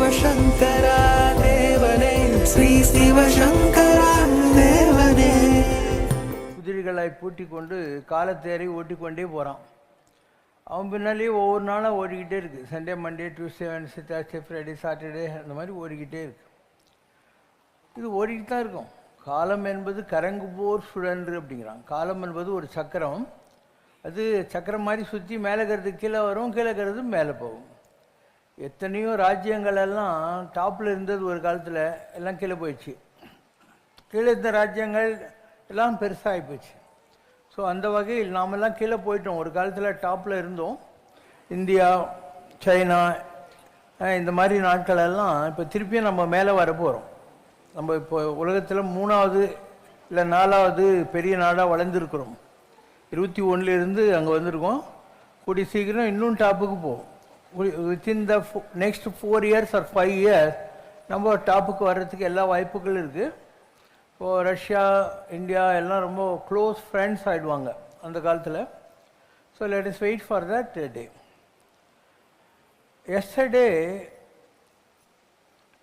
சிவசங்கரா தேவனே, ஸ்ரீ சிவசங்கரா தேவனே. குதிரைகளை பூட்டி கொண்டு காலத்தேரை ஓட்டிக்கொண்டே போகிறான். அவன் பின்னாலேயே ஒவ்வொரு நாளும் ஓடிக்கிட்டே இருக்குது. Sunday, Monday, Tuesday, Wednesday, Thursday, Friday, Saturday, அந்த மாதிரி ஓடிக்கிட்டே இருக்கு. இது ஓடிக்கிட்டு தான் இருக்கும். காலம் என்பது கரங்கு போர் சுழன்று அப்படிங்கிறான். காலம் என்பது ஒரு சக்கரம். அது சக்கரம் மாதிரி சுற்றி மேலே இருக்கிறது கீழே வரும், கீழே இருக்கிறது மேலே போகும். எத்தனையோ ராஜ்யங்கள் எல்லாம் டாப்பில் இருந்தது ஒரு காலத்தில், எல்லாம் கீழே போயிடுச்சு. கீழே இருந்த ராஜ்யங்கள் எல்லாம் பெருசாகி போச்சு. ஸோ அந்த வகையில் நாமெல்லாம் கீழே போயிட்டோம். ஒரு காலத்தில் டாப்பில் இருந்தோம். இந்தியா, சைனா, இந்த மாதிரி நாட்களெல்லாம் இப்போ திருப்பியும் நம்ம மேலே வர போகிறோம். நம்ம இப்போ உலகத்தில் 3வது இல்லை 4வது பெரிய நாடாக வளர்ந்துருக்குறோம். 21 அங்கே வந்திருக்கோம். கூடி சீக்கிரம் இன்னும் டாப்புக்கு போகும். Within the next 4 years or 5 years நம்ம டாப்புக்கு வர்றதுக்கு எல்லா வாய்ப்புகளும் இருக்குது. இப்போது ரஷ்யா, இந்தியா எல்லாம் ரொம்ப க்ளோஸ் ஃப்ரெண்ட்ஸ் ஆகிடுவாங்க அந்த காலத்தில். So let is wait for that day. Yesterday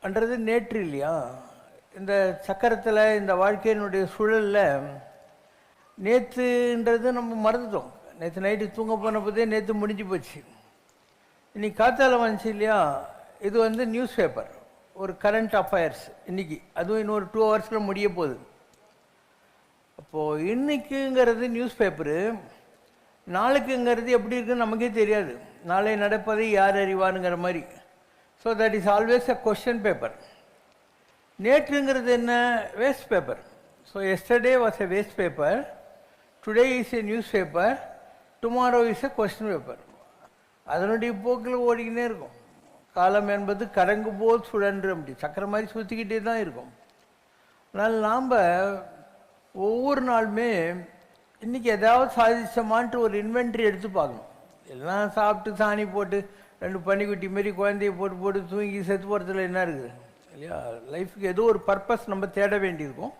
அன்றது நேற்று இல்லையா? இந்த சக்கரத்தில், இந்த வாழ்க்கையினுடைய சூழலில் நேற்றுன்றது நம்ம மறந்துட்டோம். நேற்று நைட்டு தூங்க போன போதே நேற்று முடிஞ்சு போச்சு. இன்னைக்கு காத்தால வந்துச்சு இல்லையா? இது வந்து நியூஸ் பேப்பர், ஒரு கரண்ட் அஃபேர்ஸ் இன்றைக்கி. அதுவும் இன்னொரு 2 ஹவர்ஸில் முடிய போகுது. அப்போது இன்றைக்குங்கிறது நியூஸ் பேப்பரு, நாளைக்குங்கிறது எப்படி இருக்குன்னு நமக்கே தெரியாது. நாளை நடப்பதை யார் அறிவாருங்கிற மாதிரி. So that is always a question paper. நேற்றுங்கிறது என்ன? Waste paper. So yesterday was a waste paper, today is a news paper, tomorrow is a question paper. அதனுடைய போக்கில் ஓடிக்கினே இருக்கும். காலம் என்பது கரங்கு போல் சுழன்று அப்படி சக்கரம் மாதிரி சுற்றிக்கிட்டே தான் இருக்கும். அதனால் நாம் ஒவ்வொரு நாளுமே இன்றைக்கி ஏதாவது சாதிச்சோமான்ட்டு ஒரு இன்வென்ட்ரி எடுத்து பார்க்கணும். எல்லாம் சாப்பிட்டு சாணி போட்டு 2 பனிக்குட்டி மாரி குழந்தைய போட்டு போட்டு தூங்கி செத்து போகிறதுல என்ன இருக்குது இல்லையா? லைஃபுக்கு ஏதோ ஒரு பர்பஸ் நம்ம தேட வேண்டியிருக்கும்.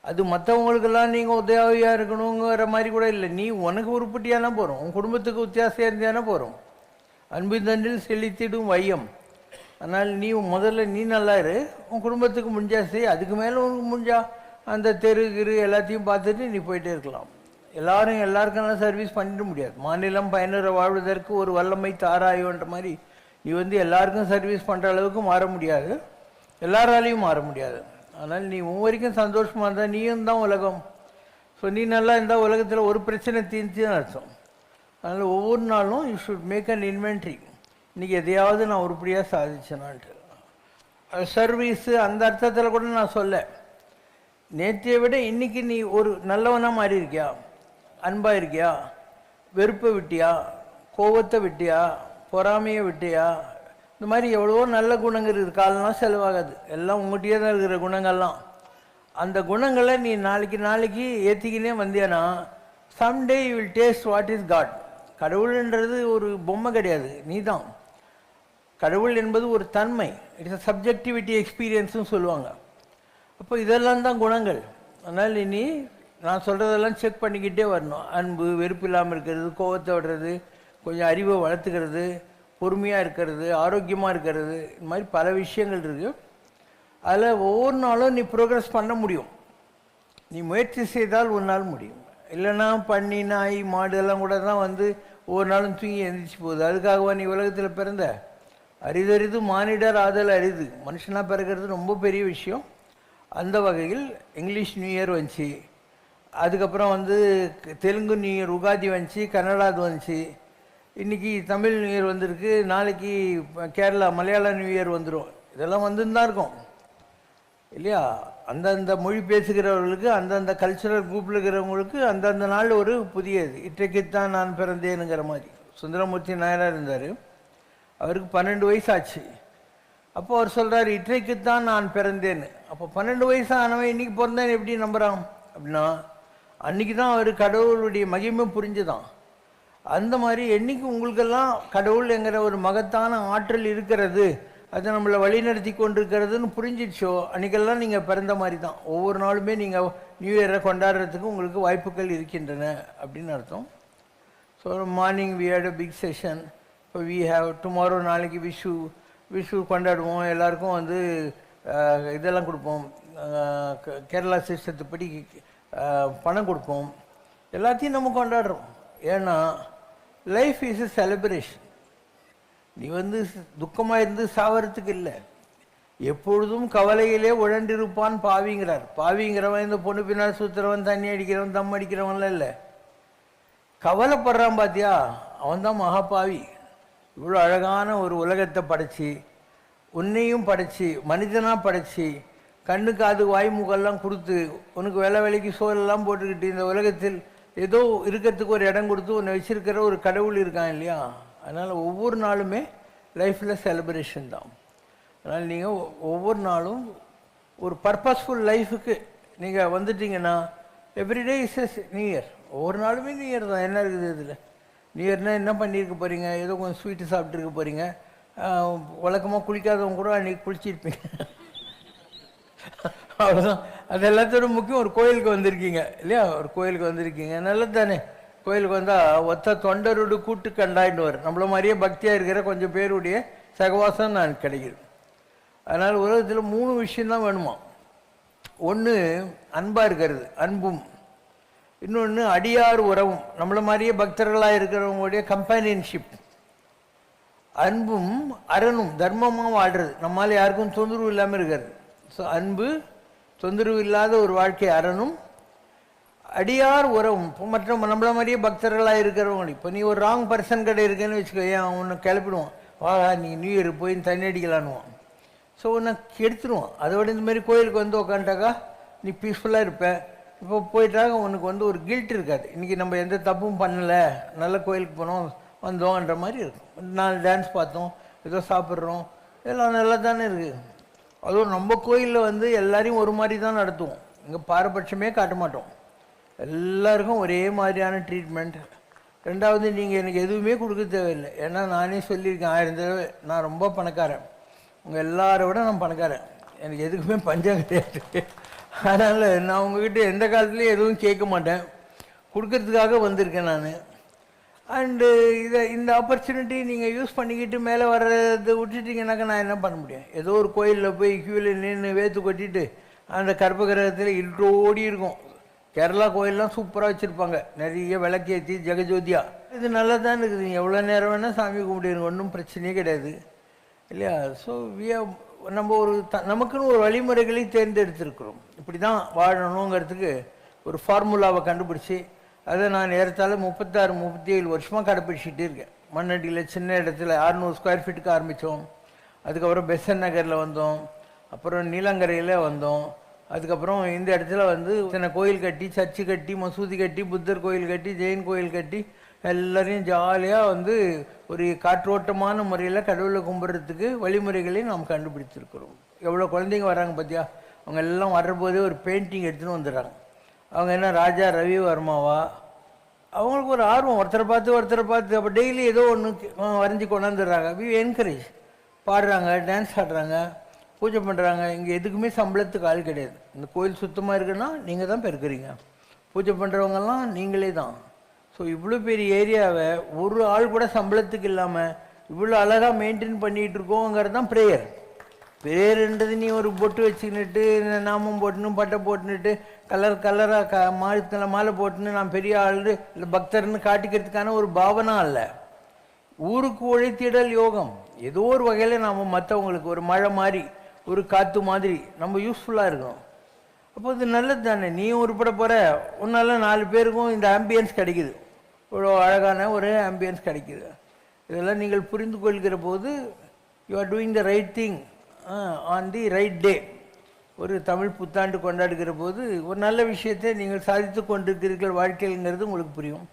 அது மற்றவங்களுக்கெல்லாம் நீங்கள் உதவியாக இருக்கணுங்கிற மாதிரி கூட இல்லை. நீ உனக்கு உருப்பட்டியானா போகிறோம், உன் குடும்பத்துக்கு வித்தியாசம் இருந்தானே போகிறோம். அன்பு தண்டில் செழித்திடும் வையம். அதனால் நீ முதல்ல நீ நல்லா இரு, உன் குடும்பத்துக்கு முடிஞ்சா செய். அதுக்கு மேலே உனக்கு முடிஞ்சா அந்த தெருகிரு எல்லாத்தையும் பார்த்துட்டு நீ போயிட்டே இருக்கலாம். எல்லாருக்கும் சர்வீஸ் பண்ணிட முடியாது. மாநிலம் பயனுற வாழ்வதற்கு ஒரு வல்லமை தாராயோன்ற மாதிரி நீ வந்து எல்லாருக்கும் சர்வீஸ் பண்ணுற அளவுக்கு மாற முடியாது, எல்லாராலையும் மாற முடியாது. அதனால் நீ வரைக்கும் சந்தோஷமாக இருந்தால் நீயும் தான் உலகம். ஸோ நீ நல்லா இருந்தால் உலகத்தில் ஒரு பிரச்சனை தீர்ந்துன்னு அர்த்தம். அதனால் ஒவ்வொரு நாளும் you should make an inventory. இன்றைக்கி எதையாவது நான் உருப்படியாக சாதிச்சேனான்ட்டு. சர்வீஸு அந்த அர்த்தத்தில் கூட நான் சொல்ல. நேற்றையை விட இன்றைக்கி நீ ஒரு நல்லவனாக மாறி இருக்கியா? அன்பாக இருக்கியா? வெறுப்பை விட்டியா? கோபத்தை விட்டியா? பொறாமையை விட்டியா? இந்த மாதிரி எவ்வளவோ நல்ல குணங்கள் இருக்குது. காலம்லாம் செலவாகாது, எல்லாம் உங்கள்கிட்டயே தான் இருக்கிற குணங்கள்லாம். அந்த குணங்களை நீ நாளைக்கு ஏற்றிக்கினே வந்தியானா someday you will taste what is God. கடவுள்ன்றது ஒரு பொம்மை கிடையாது, நீ தான் கடவுள் என்பது ஒரு தன்மை. இட்ஸ் அ சப்ஜெக்டிவிட்டி எக்ஸ்பீரியன்ஸும் சொல்லுவாங்க. அப்போ இதெல்லாம் தான் குணங்கள். அதனால் நீ நான் சொல்கிறதெல்லாம் செக் பண்ணிக்கிட்டே வரணும். அன்பு, வெறுப்பு இல்லாமல் இருக்கிறது, கோபத்தை விடுறது, கொஞ்சம் அறிவை வளர்த்துக்கிறது, பொறுமையாக இருக்கிறது, ஆரோக்கியமாக இருக்கிறது, இந்த மாதிரி பல விஷயங்கள் இருக்குது. அதில் ஒவ்வொரு நாளும் நீ ப்ரோக்ரஸ் பண்ண முடியும். நீ முயற்சி செய்தால் ஒரு நாள் முடியும். இல்லைன்னா பண்ணி நாய் மாடு எல்லாம் கூட தான் வந்து ஒவ்வொரு நாளும் தூங்கி எழுந்திரிச்சு போகுது. அதுக்காகவா நீ உலகத்தில் பிறந்த? அரிதறிது மானிடர் ஆதல் அரிது. மனுஷனாக பிறக்கிறது ரொம்ப பெரிய விஷயம். அந்த வகையில் இங்கிலீஷ் நியூ இயர் வந்துச்சு, அதுக்கப்புறம் வந்து தெலுங்கு நியூ இயர் உகாதி வந்துச்சு, கன்னடாது வந்துச்சு, இன்றைக்கி தமிழ் நியூ இயர் வந்திருக்கு, நாளைக்கு கேரளா மலையாள நியூ இயர் வந்துடும். இதெல்லாம் வந்துன்னு தான் இருக்கும் இல்லையா? அந்தந்த மொழி பேசுகிறவர்களுக்கு, அந்தந்த கல்ச்சுரல் குரூப்பில் இருக்கிறவங்களுக்கு அந்தந்த நாள் ஒரு புதியது. இன்றைக்குத்தான் நான் பிறந்தேனுங்கிற மாதிரி. சுந்தரமூர்த்தி நாயனார் இருந்தார், அவருக்கு 12 வயசு ஆச்சு. அப்போ அவர் சொல்கிறார், இன்றைக்குத்தான் நான் பிறந்தேன்னு. அப்போ 12 வயசு ஆனவன் இன்றைக்கி பிறந்தேன்னு எப்படி நம்புகிறான் அப்படின்னா, அன்றைக்கி தான் அவர் கடவுளுடைய மகிமை புரிஞ்சுதான். அந்த மாதிரி என்றைக்கு உங்களுக்கெல்லாம் கடவுள் என்கிற ஒரு மகத்தான ஆற்றல் இருக்கிறது, அதை நம்மளை வழிநடத்தி கொண்டிருக்கிறதுன்னு புரிஞ்சிடுச்சோ, அன்றைக்கெல்லாம் நீங்கள் பிறந்த மாதிரி தான். ஒவ்வொரு நாளுமே நீங்கள் நியூ இயரை கொண்டாடுறதுக்கு உங்களுக்கு வாய்ப்புகள் இருக்கின்றன அப்படின்னு அர்த்தம். So morning we had a big session. இப்போ வி ஹேவ் டுமாரோ, நாளைக்கு விஷு, விஷு கொண்டாடுவோம், எல்லாருக்கும் வந்து இதெல்லாம் கொடுப்போம், கேரளா சிஸ்டத்துப்படி பணம் கொடுப்போம், எல்லாத்தையும் நம்ம கொண்டாடுறோம். ஏன்னா லைஃப் இஸ் எ செலிப்ரேஷன். நீ வந்து துக்கமாக இருந்து சாவறதுக்கு இல்லை, எப்பொழுதும் கவலையிலே உழண்டிருப்பான் பாவிங்கிறார். பாவிங்கிறவன் இந்த பொண்ணு பின்னால் சுற்றுறவன், தண்ணி அடிக்கிறவன், தம் அடிக்கிறவன்லாம் இல்லை. கவலைப்படுறான் பார்த்தியா, அவன் தான் மகாபாவி. இவ்வளோ அழகான ஒரு உலகத்தை படைச்சி, உன்னையும் படைச்சி, மனிதனாக படைச்சி, கண்ணு காது வாய் மூக்கெல்லாம் கொடுத்து, உனக்கு வேலைக்கு சோறெல்லாம் போட்டுக்கிட்டு, இந்த உலகத்தில் ஏதோ இருக்கிறதுக்கு ஒரு இடம் கொடுத்து உன்னை வச்சிருக்கிற ஒரு கடவுள் இருக்கான் இல்லையா? அதனால் ஒவ்வொரு நாளுமே லைஃப்பில் செலிப்ரேஷன் தான். அதனால் நீங்கள் ஒவ்வொரு நாளும் ஒரு பர்பஸ்ஃபுல் லைஃபுக்கு நீங்கள் வந்துட்டீங்கன்னா, everyday is as new year. ஒவ்வொரு நாளுமே நியூ இயர் தான். என்ன இருக்குது இதில்? நியூ இயர்னால் என்ன பண்ணியிருக்க போகிறீங்க? ஏதோ கொஞ்சம் ஸ்வீட்டு சாப்பிட்ருக்க போகிறீங்க. வழக்கமாக குளிக்காதவங்க கூட அன்றைக்கி குளிச்சிருப்பீங்க. அவ்வளோதான். அது எல்லாத்தோட முக்கியம். ஒரு கோயிலுக்கு வந்திருக்கீங்க இல்லையா? ஒரு கோயிலுக்கு வந்திருக்கீங்க, நல்லது தானே. கோயிலுக்கு வந்தால் ஒத்த தொண்டரோடு கூட்டு கண்டாயின்னு வரும். நம்மள மாதிரியே பக்தியாக இருக்கிற கொஞ்சம் பேருடைய சகவாசம் நான் கிடைக்குது. அதனால் உலகத்தில் 3 விஷயந்தான் வேணுமா. ஒன்று அன்பாக இருக்கிறது, அன்பும். இன்னொன்று அடியார் உறவும், நம்மள மாதிரியே பக்தர்களாக இருக்கிறவங்களுடைய கம்பேனியன்ஷிப். அன்பும் அரணும், தர்மமாக வாழ்கிறது, நம்மளால் யாருக்கும் தொந்தரவு இல்லாமல் இருக்கிறது. ஸோ அன்பு, தொந்தரவு இல்லாத ஒரு வாழ்க்கை அரணும். அடியார் உறவும், இப்போ மற்ற நம்மள மாதிரியே பக்தர்களாக இருக்கிறவங்க. இப்போ நீ ஒரு ராங் பர்சன் கடை இருக்கேன்னு வச்சுக்கோ, ஏன் அவனை கிளப்பிடுவான், வா நீ நியூ இயர் போய் தண்ணி அடிக்கலான்னுவான். ஸோ உன்னை கெடுத்துருவான். அதோட இந்த மாதிரி கோயிலுக்கு வந்து உக்காண்டாக்கா நீ பீஸ்ஃபுல்லாக இருப்ப. இப்போ போயிட்டாக உனக்கு வந்து ஒரு கில்ட் இருக்காது. இன்றைக்கி நம்ம எந்த தப்பும் பண்ணலை, நல்ல கோயிலுக்கு போனோம் வந்தோன்ற மாதிரி இருக்கும். 4 டான்ஸ் பார்த்தோம், ஏதோ சாப்பிட்றோம், இதெல்லாம் நல்லா தானே இருக்குது. அதுவும் நம்ம கோயிலில் வந்து எல்லாரையும் ஒரு மாதிரி தான் நடத்துவோம். இங்கே பாரபட்சமே காட்ட மாட்டோம், எல்லாருக்கும் ஒரே மாதிரியான ட்ரீட்மெண்ட். ரெண்டாவது, நீங்கள் எனக்கு எதுவுமே கொடுக்க தேவையில்லை. ஏன்னா நானே சொல்லியிருக்கேன் 1000 தடவை, நான் ரொம்ப பணக்காரன், உங்கள் எல்லாரை விட நான் பணக்காரன், எனக்கு எதுக்குமே பஞ்சம் கிடையாது. அதனால் நான் உங்ககிட்ட எந்த காலத்துலேயும் எதுவும் கேட்க மாட்டேன், கொடுக்கறதுக்காக வந்திருக்கேன் நான். அண்டு இந்த ஆப்பர்ச்சுனிட்டி நீங்கள் யூஸ் பண்ணிக்கிட்டு மேலே வர்றது விட்டுட்டிங்கனாக்கா நான் என்ன பண்ண முடியும்? ஏதோ ஒரு கோயிலில் போய் க்யூவில் நின்று வேத்து கொட்டிட்டு அந்த கர்ப்பகிரகத்தில் இருட்டோடி இருக்கும். கேரளா கோயிலெலாம் சூப்பராக வச்சுருப்பாங்க, நிறைய விளக்கேற்றி ஜெகஜோதியா. இது நல்லா தான் இருக்குது, எவ்வளோ நேரம் வேணால் சாமி கும்பிடுங்க, ஒன்றும் பிரச்சனையே கிடையாது இல்லையா? ஸோ நம்ம ஒரு நமக்குன்னு ஒரு வழிமுறைகளை தேர்ந்தெடுத்திருக்கிறோம். இப்படி தான் வாழணுங்கிறதுக்கு ஒரு ஃபார்முலாவை கண்டுபிடிச்சி அதை நான் ஏறத்தாழ 36-37 வருஷமாக கடைப்பிடிச்சிட்டு இருக்கேன். மண்ணடியில் சின்ன இடத்துல 600 ஸ்கொயர் ஃபீட்டுக்கு ஆரம்பித்தோம். அதுக்கப்புறம் பெசன் நகரில் வந்தோம், அப்புறம் நீலங்கரையில் வந்தோம். அதுக்கப்புறம் இந்த இடத்துல வந்து சின்ன கோயில் கட்டி, சர்ச்சு கட்டி, மசூதி கட்டி, புத்தர் கோயில் கட்டி, ஜெயின் கோயில் கட்டி, எல்லாரையும் ஜாலியாக வந்து ஒரு காற்றோட்டமான முறையில் கடவுளை கும்பிட்றதுக்கு வழிமுறைகளை நாம் கண்டுபிடிச்சிருக்கிறோம். எவ்வளோ குழந்தைங்க வராங்க பார்த்தியா? அவங்க எல்லாம் வர்றபோதே ஒரு பெயிண்டிங் எடுத்துன்னு வந்துடுறாங்க. அவங்க என்ன ராஜா ரவி வர்மாவா? அவங்களுக்கு ஒரு ஆர்வம், ஒருத்தரை பார்த்து அப்போ டெய்லி ஏதோ ஒன்று வரைஞ்சி கொண்டாந்துடுறாங்க. We encourage. பாடுறாங்க, டான்ஸ் ஆடுறாங்க, பூஜை பண்ணுறாங்க. இங்கே எதுக்குமே சம்பளத்துக்கு ஆள் கிடையாது. இந்த கோயில் சுத்தமாக இருக்குன்னா நீங்கள் தான் பெருக்கிறீங்க, பூஜை பண்ணுறவங்கெல்லாம் நீங்களே தான். ஸோ இவ்வளோ பெரிய ஏரியாவை ஒரு ஆள் கூட சம்பளத்துக்கு இல்லாமல் இவ்வளோ அழகாக மெயின்டைன் பண்ணிகிட்டு இருக்கோங்கிறது தான் ப்ரேயர். ப்ரேயர்ன்றது நீ ஒரு பொட்டு வச்சுக்கிட்டு, நாமம் போட்டுன்னு, பட்டை போட்டுன்னுட்டு, கலராக மாலை போட்டுன்னு நான் பெரிய ஆள் இல்லை பக்தர்னு காட்டிக்கிறதுக்கான ஒரு பாவனா இல்லை. ஊருக்கு உழைத்திடல் யோகம். ஏதோ ஒரு வகையில் நாம் மற்றவங்களுக்கு ஒரு மழை மாதிரி, ஒரு காற்று மாதிரி நம்ம யூஸ்ஃபுல்லாக இருக்கணும். அப்போ இது நல்லது தானே. நீயும் உருப்பட போகிற, உன்னால 4 பேருக்கும் இந்த ஆம்பியன்ஸ் கிடைக்குது, இவ்வளோ அழகான ஒரு ஆம்பியன்ஸ் கிடைக்குது. இதெல்லாம் நீங்கள் புரிந்து கொள்கிற போது you are doing the right thing on the right day. ஒரு தமிழ் புத்தாண்டு கொண்டாடுகிற போது ஒரு நல்ல விஷயத்தை நீங்கள் சாதித்து கொண்டிருக்கிறீர்கள் வாழ்க்கைங்கிறது உங்களுக்கு புரியும்.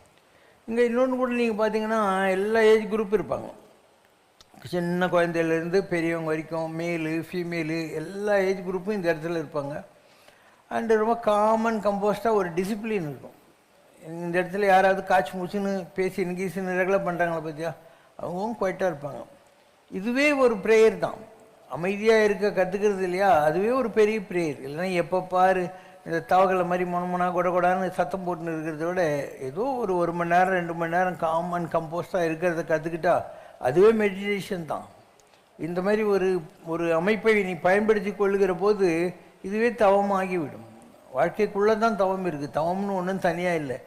இங்கே இன்னொன்று கூட நீங்கள் பார்த்தீங்கன்னா எல்லா ஏஜ் குரூப் இருப்பாங்க. சின்ன குழந்தையிலேருந்து பெரியவங்க வரைக்கும், மேலு ஃபீமேலு எல்லா ஏஜ் குரூப்பும் இந்த இடத்துல இருப்பாங்க. அண்டு ரொம்ப காமன் கம்போஸ்டாக ஒரு டிசிப்ளின் இருக்கும். இந்த இடத்துல யாராவது காய்ச்சி மூச்சுன்னு பேசி இன்கீஸுன்னு ரெகுலர் பண்ணுறாங்களா பார்த்தியா, அவங்களும் குவைட்டாக இருப்பாங்க. இதுவே ஒரு ப்ரேயர் தான். அமைதியாக இருக்க கற்றுக்கிறது இல்லையா, அதுவே ஒரு பெரிய ப்ரேயர். இல்லைன்னா எப்போ பாரு இந்த தவகளை மாதிரி மொனமொனா கொடான்னு சத்தம் போட்டுன்னு இருக்கிறத விட ஏதோ ஒரு 1 மணி நேரம் 2 மணி நேரம் காமன் கம்போஸ்டாக இருக்கிறத கற்றுக்கிட்டா அதுவே மெடிடேஷன் தான். இந்த மாதிரி ஒரு ஒரு அமைப்பை நீ பயன்படுத்தி கொள்ளுகிற போது இதுவே தவமாகிவிடும். வாழ்க்கைக்குள்ளே தான் தவம் இருக்குது. தவம்னு ஒன்றும் தனியாக இல்லை.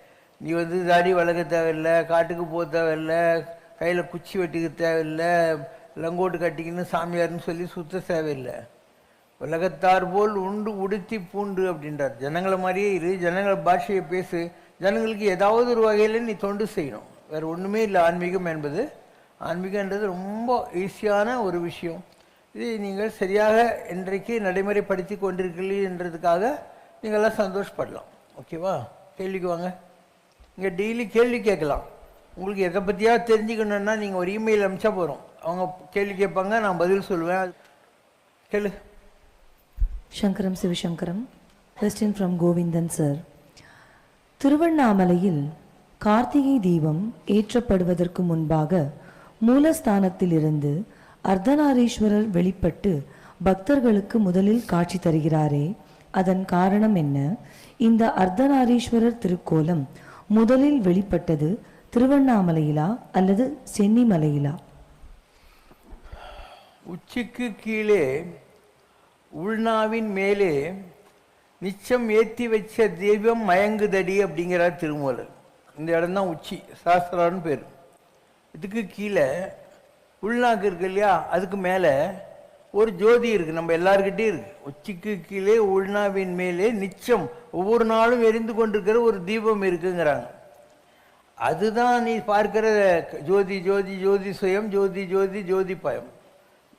நீ வந்து தாடி வளர்க்க தேவையில்லை, காட்டுக்கு போக தேவையில்லை, கையில் குச்சி வெட்டிக்க தேவையில்லை, லங்கோட்டு கட்டிக்கின்னு சாமியார்னு சொல்லி சுத்த தேவையில்லை. உலகத்தார் போல் உண்டு உடுத்தி பூண்டு அப்படின்றார். ஜனங்களை மாதிரியே இரு, ஜனங்களை பாஷையை பேசு, ஜனங்களுக்கு ஏதாவது ஒரு வகையில் நீ தொண்டு செய்யணும். வேறு ஒன்றுமே இல்லை ஆன்மீகம் என்பது. ஆன்மீகன்றது ரொம்ப ஈஸியான ஒரு விஷயம். இது நீங்கள் சரியாக இன்றைக்கு நடைமுறைப்படுத்தி கொண்டிருக்கிறீர்கள் என்றதுக்காக நீங்கள்லாம் சந்தோஷப்படலாம். ஓகேவா? கேள்விக்கு வாங்க. இங்கே டெய்லி கேள்வி கேட்கலாம். உங்களுக்கு எதை பற்றியாவது தெரிஞ்சுக்கணுன்னா நீங்கள் ஒரு இமெயில் அனுப்பிச்சா போகிறோம், அவங்க கேள்வி கேட்பாங்க, நான் பதில் சொல்லுவேன். கேளு. Shankaram Sivishankaram. Question from Govindan sir. திருவண்ணாமலையில் கார்த்திகை தீபம் ஏற்றப்படுவதற்கு முன்பாக மூலஸ்தானத்திலிருந்து அர்த்தநாரீஸ்வரர் வெளிப்பட்டு பக்தர்களுக்கு முதலில் காட்சி தருகிறாரே, அதன் காரணம் என்ன? இந்த அர்த்தநாரீஸ்வரர் திருக்கோலம் முதலில் வெளிப்பட்டது திருவண்ணாமலையிலா அல்லது சென்னிமலையிலா? உச்சிக்கு கீழே உள்நாவின் மேலே நிச்சம் ஏற்றி வச்ச தெய்வம் மயங்குதடி அப்படிங்கிறார் திருமூலர். இந்த இடம் தான் உச்சி, சாஸ்திரான்னு பேர். இதுக்கு கீழே உள்நாக்கு இருக்கு இல்லையா, அதுக்கு மேலே ஒரு ஜோதி இருக்குது, நம்ம எல்லாருக்கிட்டையும் இருக்குது. உச்சிக்கு கீழே உள்நாவின் மேலே நிச்சம் ஒவ்வொரு நாளும் எரிந்து கொண்டிருக்கிற ஒரு தீபம் இருக்குங்கிறாங்க. அதுதான் நீ பார்க்கிற ஜோதி. ஜோதி ஜோதி சுயம், ஜோதி ஜோதி ஜோதி பயம்.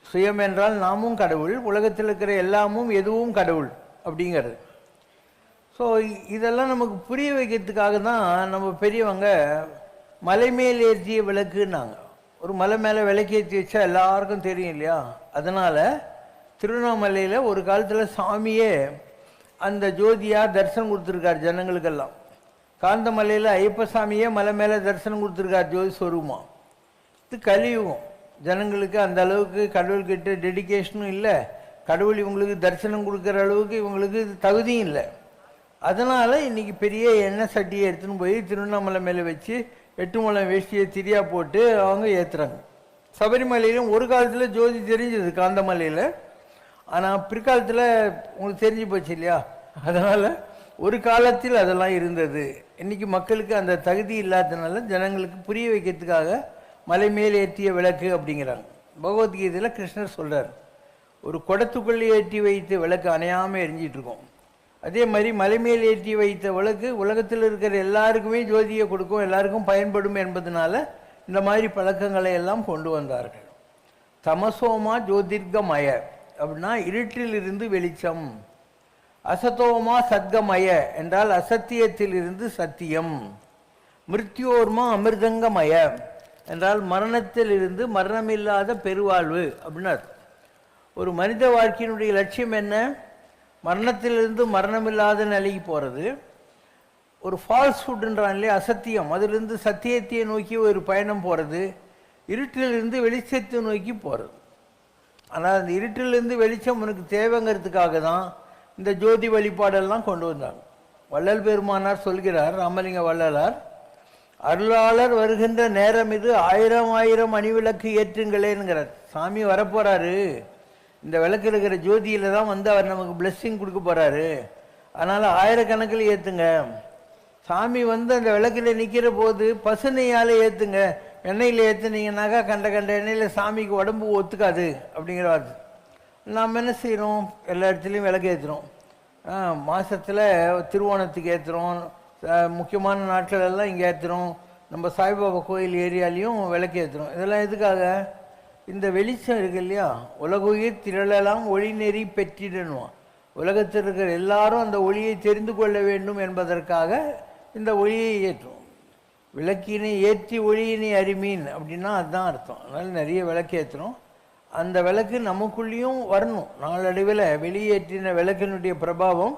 சுயம் என்றால் நாமும் கடவுள், உலகத்தில் இருக்கிற எல்லாமும் எதுவும் கடவுள் அப்படிங்கிறது. ஸோ இதெல்லாம் நமக்கு புரிய வைக்கிறதுக்காக தான் நம்ம பெரியவங்க மலை மேல் ஏற்றிய விளக்குன்னாங்க. ஒரு மலை மேலே விளக்கேற்றி வச்சா எல்லாருக்கும் தெரியும் இல்லையா? அதனால் திருவண்ணாமலையில் ஒரு காலத்தில் சாமியே அந்த ஜோதியாக தரிசனம் கொடுத்துருக்கார் ஜனங்களுக்கெல்லாம். காந்தமலையில் ஐயப்ப சாமியே மலை மேலே தரிசனம் கொடுத்துருக்கார் ஜோதி ஸ்வரூபமா. இது கலியுகம். ஜனங்களுக்கு அந்த அளவுக்கு கடவுள்கிட்ட டெடிக்கேஷனும் இல்லை, கடவுள் இவங்களுக்கு தரிசனம் கொடுக்குற அளவுக்கு இவங்களுக்கு தகுதியும் இல்லை. அதனால் இன்றைக்கி பெரிய எண்ணெய் சட்டியை எடுத்துன்னு போய் திருவண்ணாமலை மேலே வச்சு 8 முழம் வேஷ்டியை திரியாக போட்டு அவங்க ஏற்றுறாங்க. சபரிமலையிலும் ஒரு காலத்தில் ஜோதி தெரிஞ்சது காந்தமலையில், ஆனால் பிற்காலத்தில் உங்களுக்கு தெரிஞ்சு போச்சு இல்லையா? அதனால் ஒரு காலத்தில் அதெல்லாம் இருந்தது. இன்றைக்கி மக்களுக்கு அந்த தகுதி இல்லாததுனால ஜனங்களுக்கு புரிய வைக்கிறதுக்காக மலை மேல் ஏற்றிய விளக்கு அப்படிங்கிறாங்க. பகவத்கீதையில் கிருஷ்ணர் சொல்கிறார், ஒரு குடத்துக்குள்ளே ஏற்றி வைத்த விளக்கு அணையாமல் எரிஞ்சிட்டு இருக்கோம். அதே மாதிரி மலை மேல் ஏற்றி வைத்த விளக்கு உலகத்தில் இருக்கிற எல்லாருக்குமே ஜோதியை கொடுக்கும், எல்லாருக்கும் பயன்படும் என்பதனால இந்த மாதிரி பழக்கங்களை எல்லாம் கொண்டு வந்தார்கள். தமசோமா ஜோதிர்கமய அப்படின்னா இருட்டிலிருந்து வெளிச்சம். அசதோமா சத்கமய என்றால் அசத்தியத்திலிருந்து சத்தியம். மிருத்யோர்மா அமிர்தங்கமய என்றால் மரணத்திலிருந்து மரணமில்லாத பெருவாழ்வு அப்படின்னு. ஒரு மனித வாழ்க்கையினுடைய லட்சியம் என்ன? மரணத்திலிருந்து மரணமில்லாத நிலைக்கு போகிறது. ஒரு ஃபால்ஸ்ஹுட்ன்றான் இல்லையா, அசத்தியம், அதிலிருந்து சத்தியத்தை நோக்கி ஒரு பயணம் போகிறது. இருட்டிலிருந்து வெளிச்சத்தை நோக்கி போகிறது. ஆனால் அந்த இருட்டிலிருந்து வெளிச்சம் உனக்கு தேவைங்கிறதுக்காக தான் இந்த ஜோதி வழிபாடெல்லாம் கொண்டு வந்தாங்க. வள்ளல் பெருமானார் சொல்கிறார், ராமலிங்க வள்ளலார், அருளாளர் வருகின்ற நேரம் இது 1000 அணிவிளக்கு ஏற்றுங்களேங்கிறார். சாமி வரப்போகிறாரு, இந்த விளக்கு இருக்கிற ஜோதியில் தான் வந்து அவர் நமக்கு பிளெஸ்ஸிங் கொடுக்க போகிறாரு. அதனால் 1000 கணக்கில் ஏற்றுங்க. சாமி வந்து அந்த விளக்கில் நிற்கிற போது பசுனையால் ஏற்றுங்க. எண்ணெயில் ஏற்றுனீங்கன்னாக்கா கண்ட எண்ணெயில் சாமிக்கு உடம்பு ஒத்துக்காது அப்படிங்கிற வார்த்தை. நாம் என்ன செய்கிறோம்? எல்லா இடத்துலையும் விளக்கு ஏற்றுறோம். மாதத்தில் திருவோணத்துக்கு ஏற்றுறோம், முக்கியமான நாட்களெல்லாம் இங்கே ஏற்றுறோம். நம்ம சாய்பாபா கோயில் ஏரியாலையும் விளக்கு ஏற்றுறோம். இதெல்லாம் எதுக்காக? இந்த வெளிச்சம் இருக்கு இல்லையா, உலகுயிர் திரளலாம் ஒளி நெறி பெற்றிடணும். உலகத்தில் இருக்கிற எல்லாரும் அந்த ஒளியை தெரிந்து கொள்ள வேண்டும் என்பதற்காக இந்த ஒளியை ஏற்றுவோம். விளக்கினை ஏற்றி ஒளியினை அறிமீன் அப்படின்னா அதுதான் அர்த்தம். அதனால் நிறைய விளக்கு ஏற்றுறோம். அந்த விளக்கு நமக்குள்ளேயும் வரணும். நாளடைவில் வெளியேற்றின விளக்கினுடைய பிரபாவம்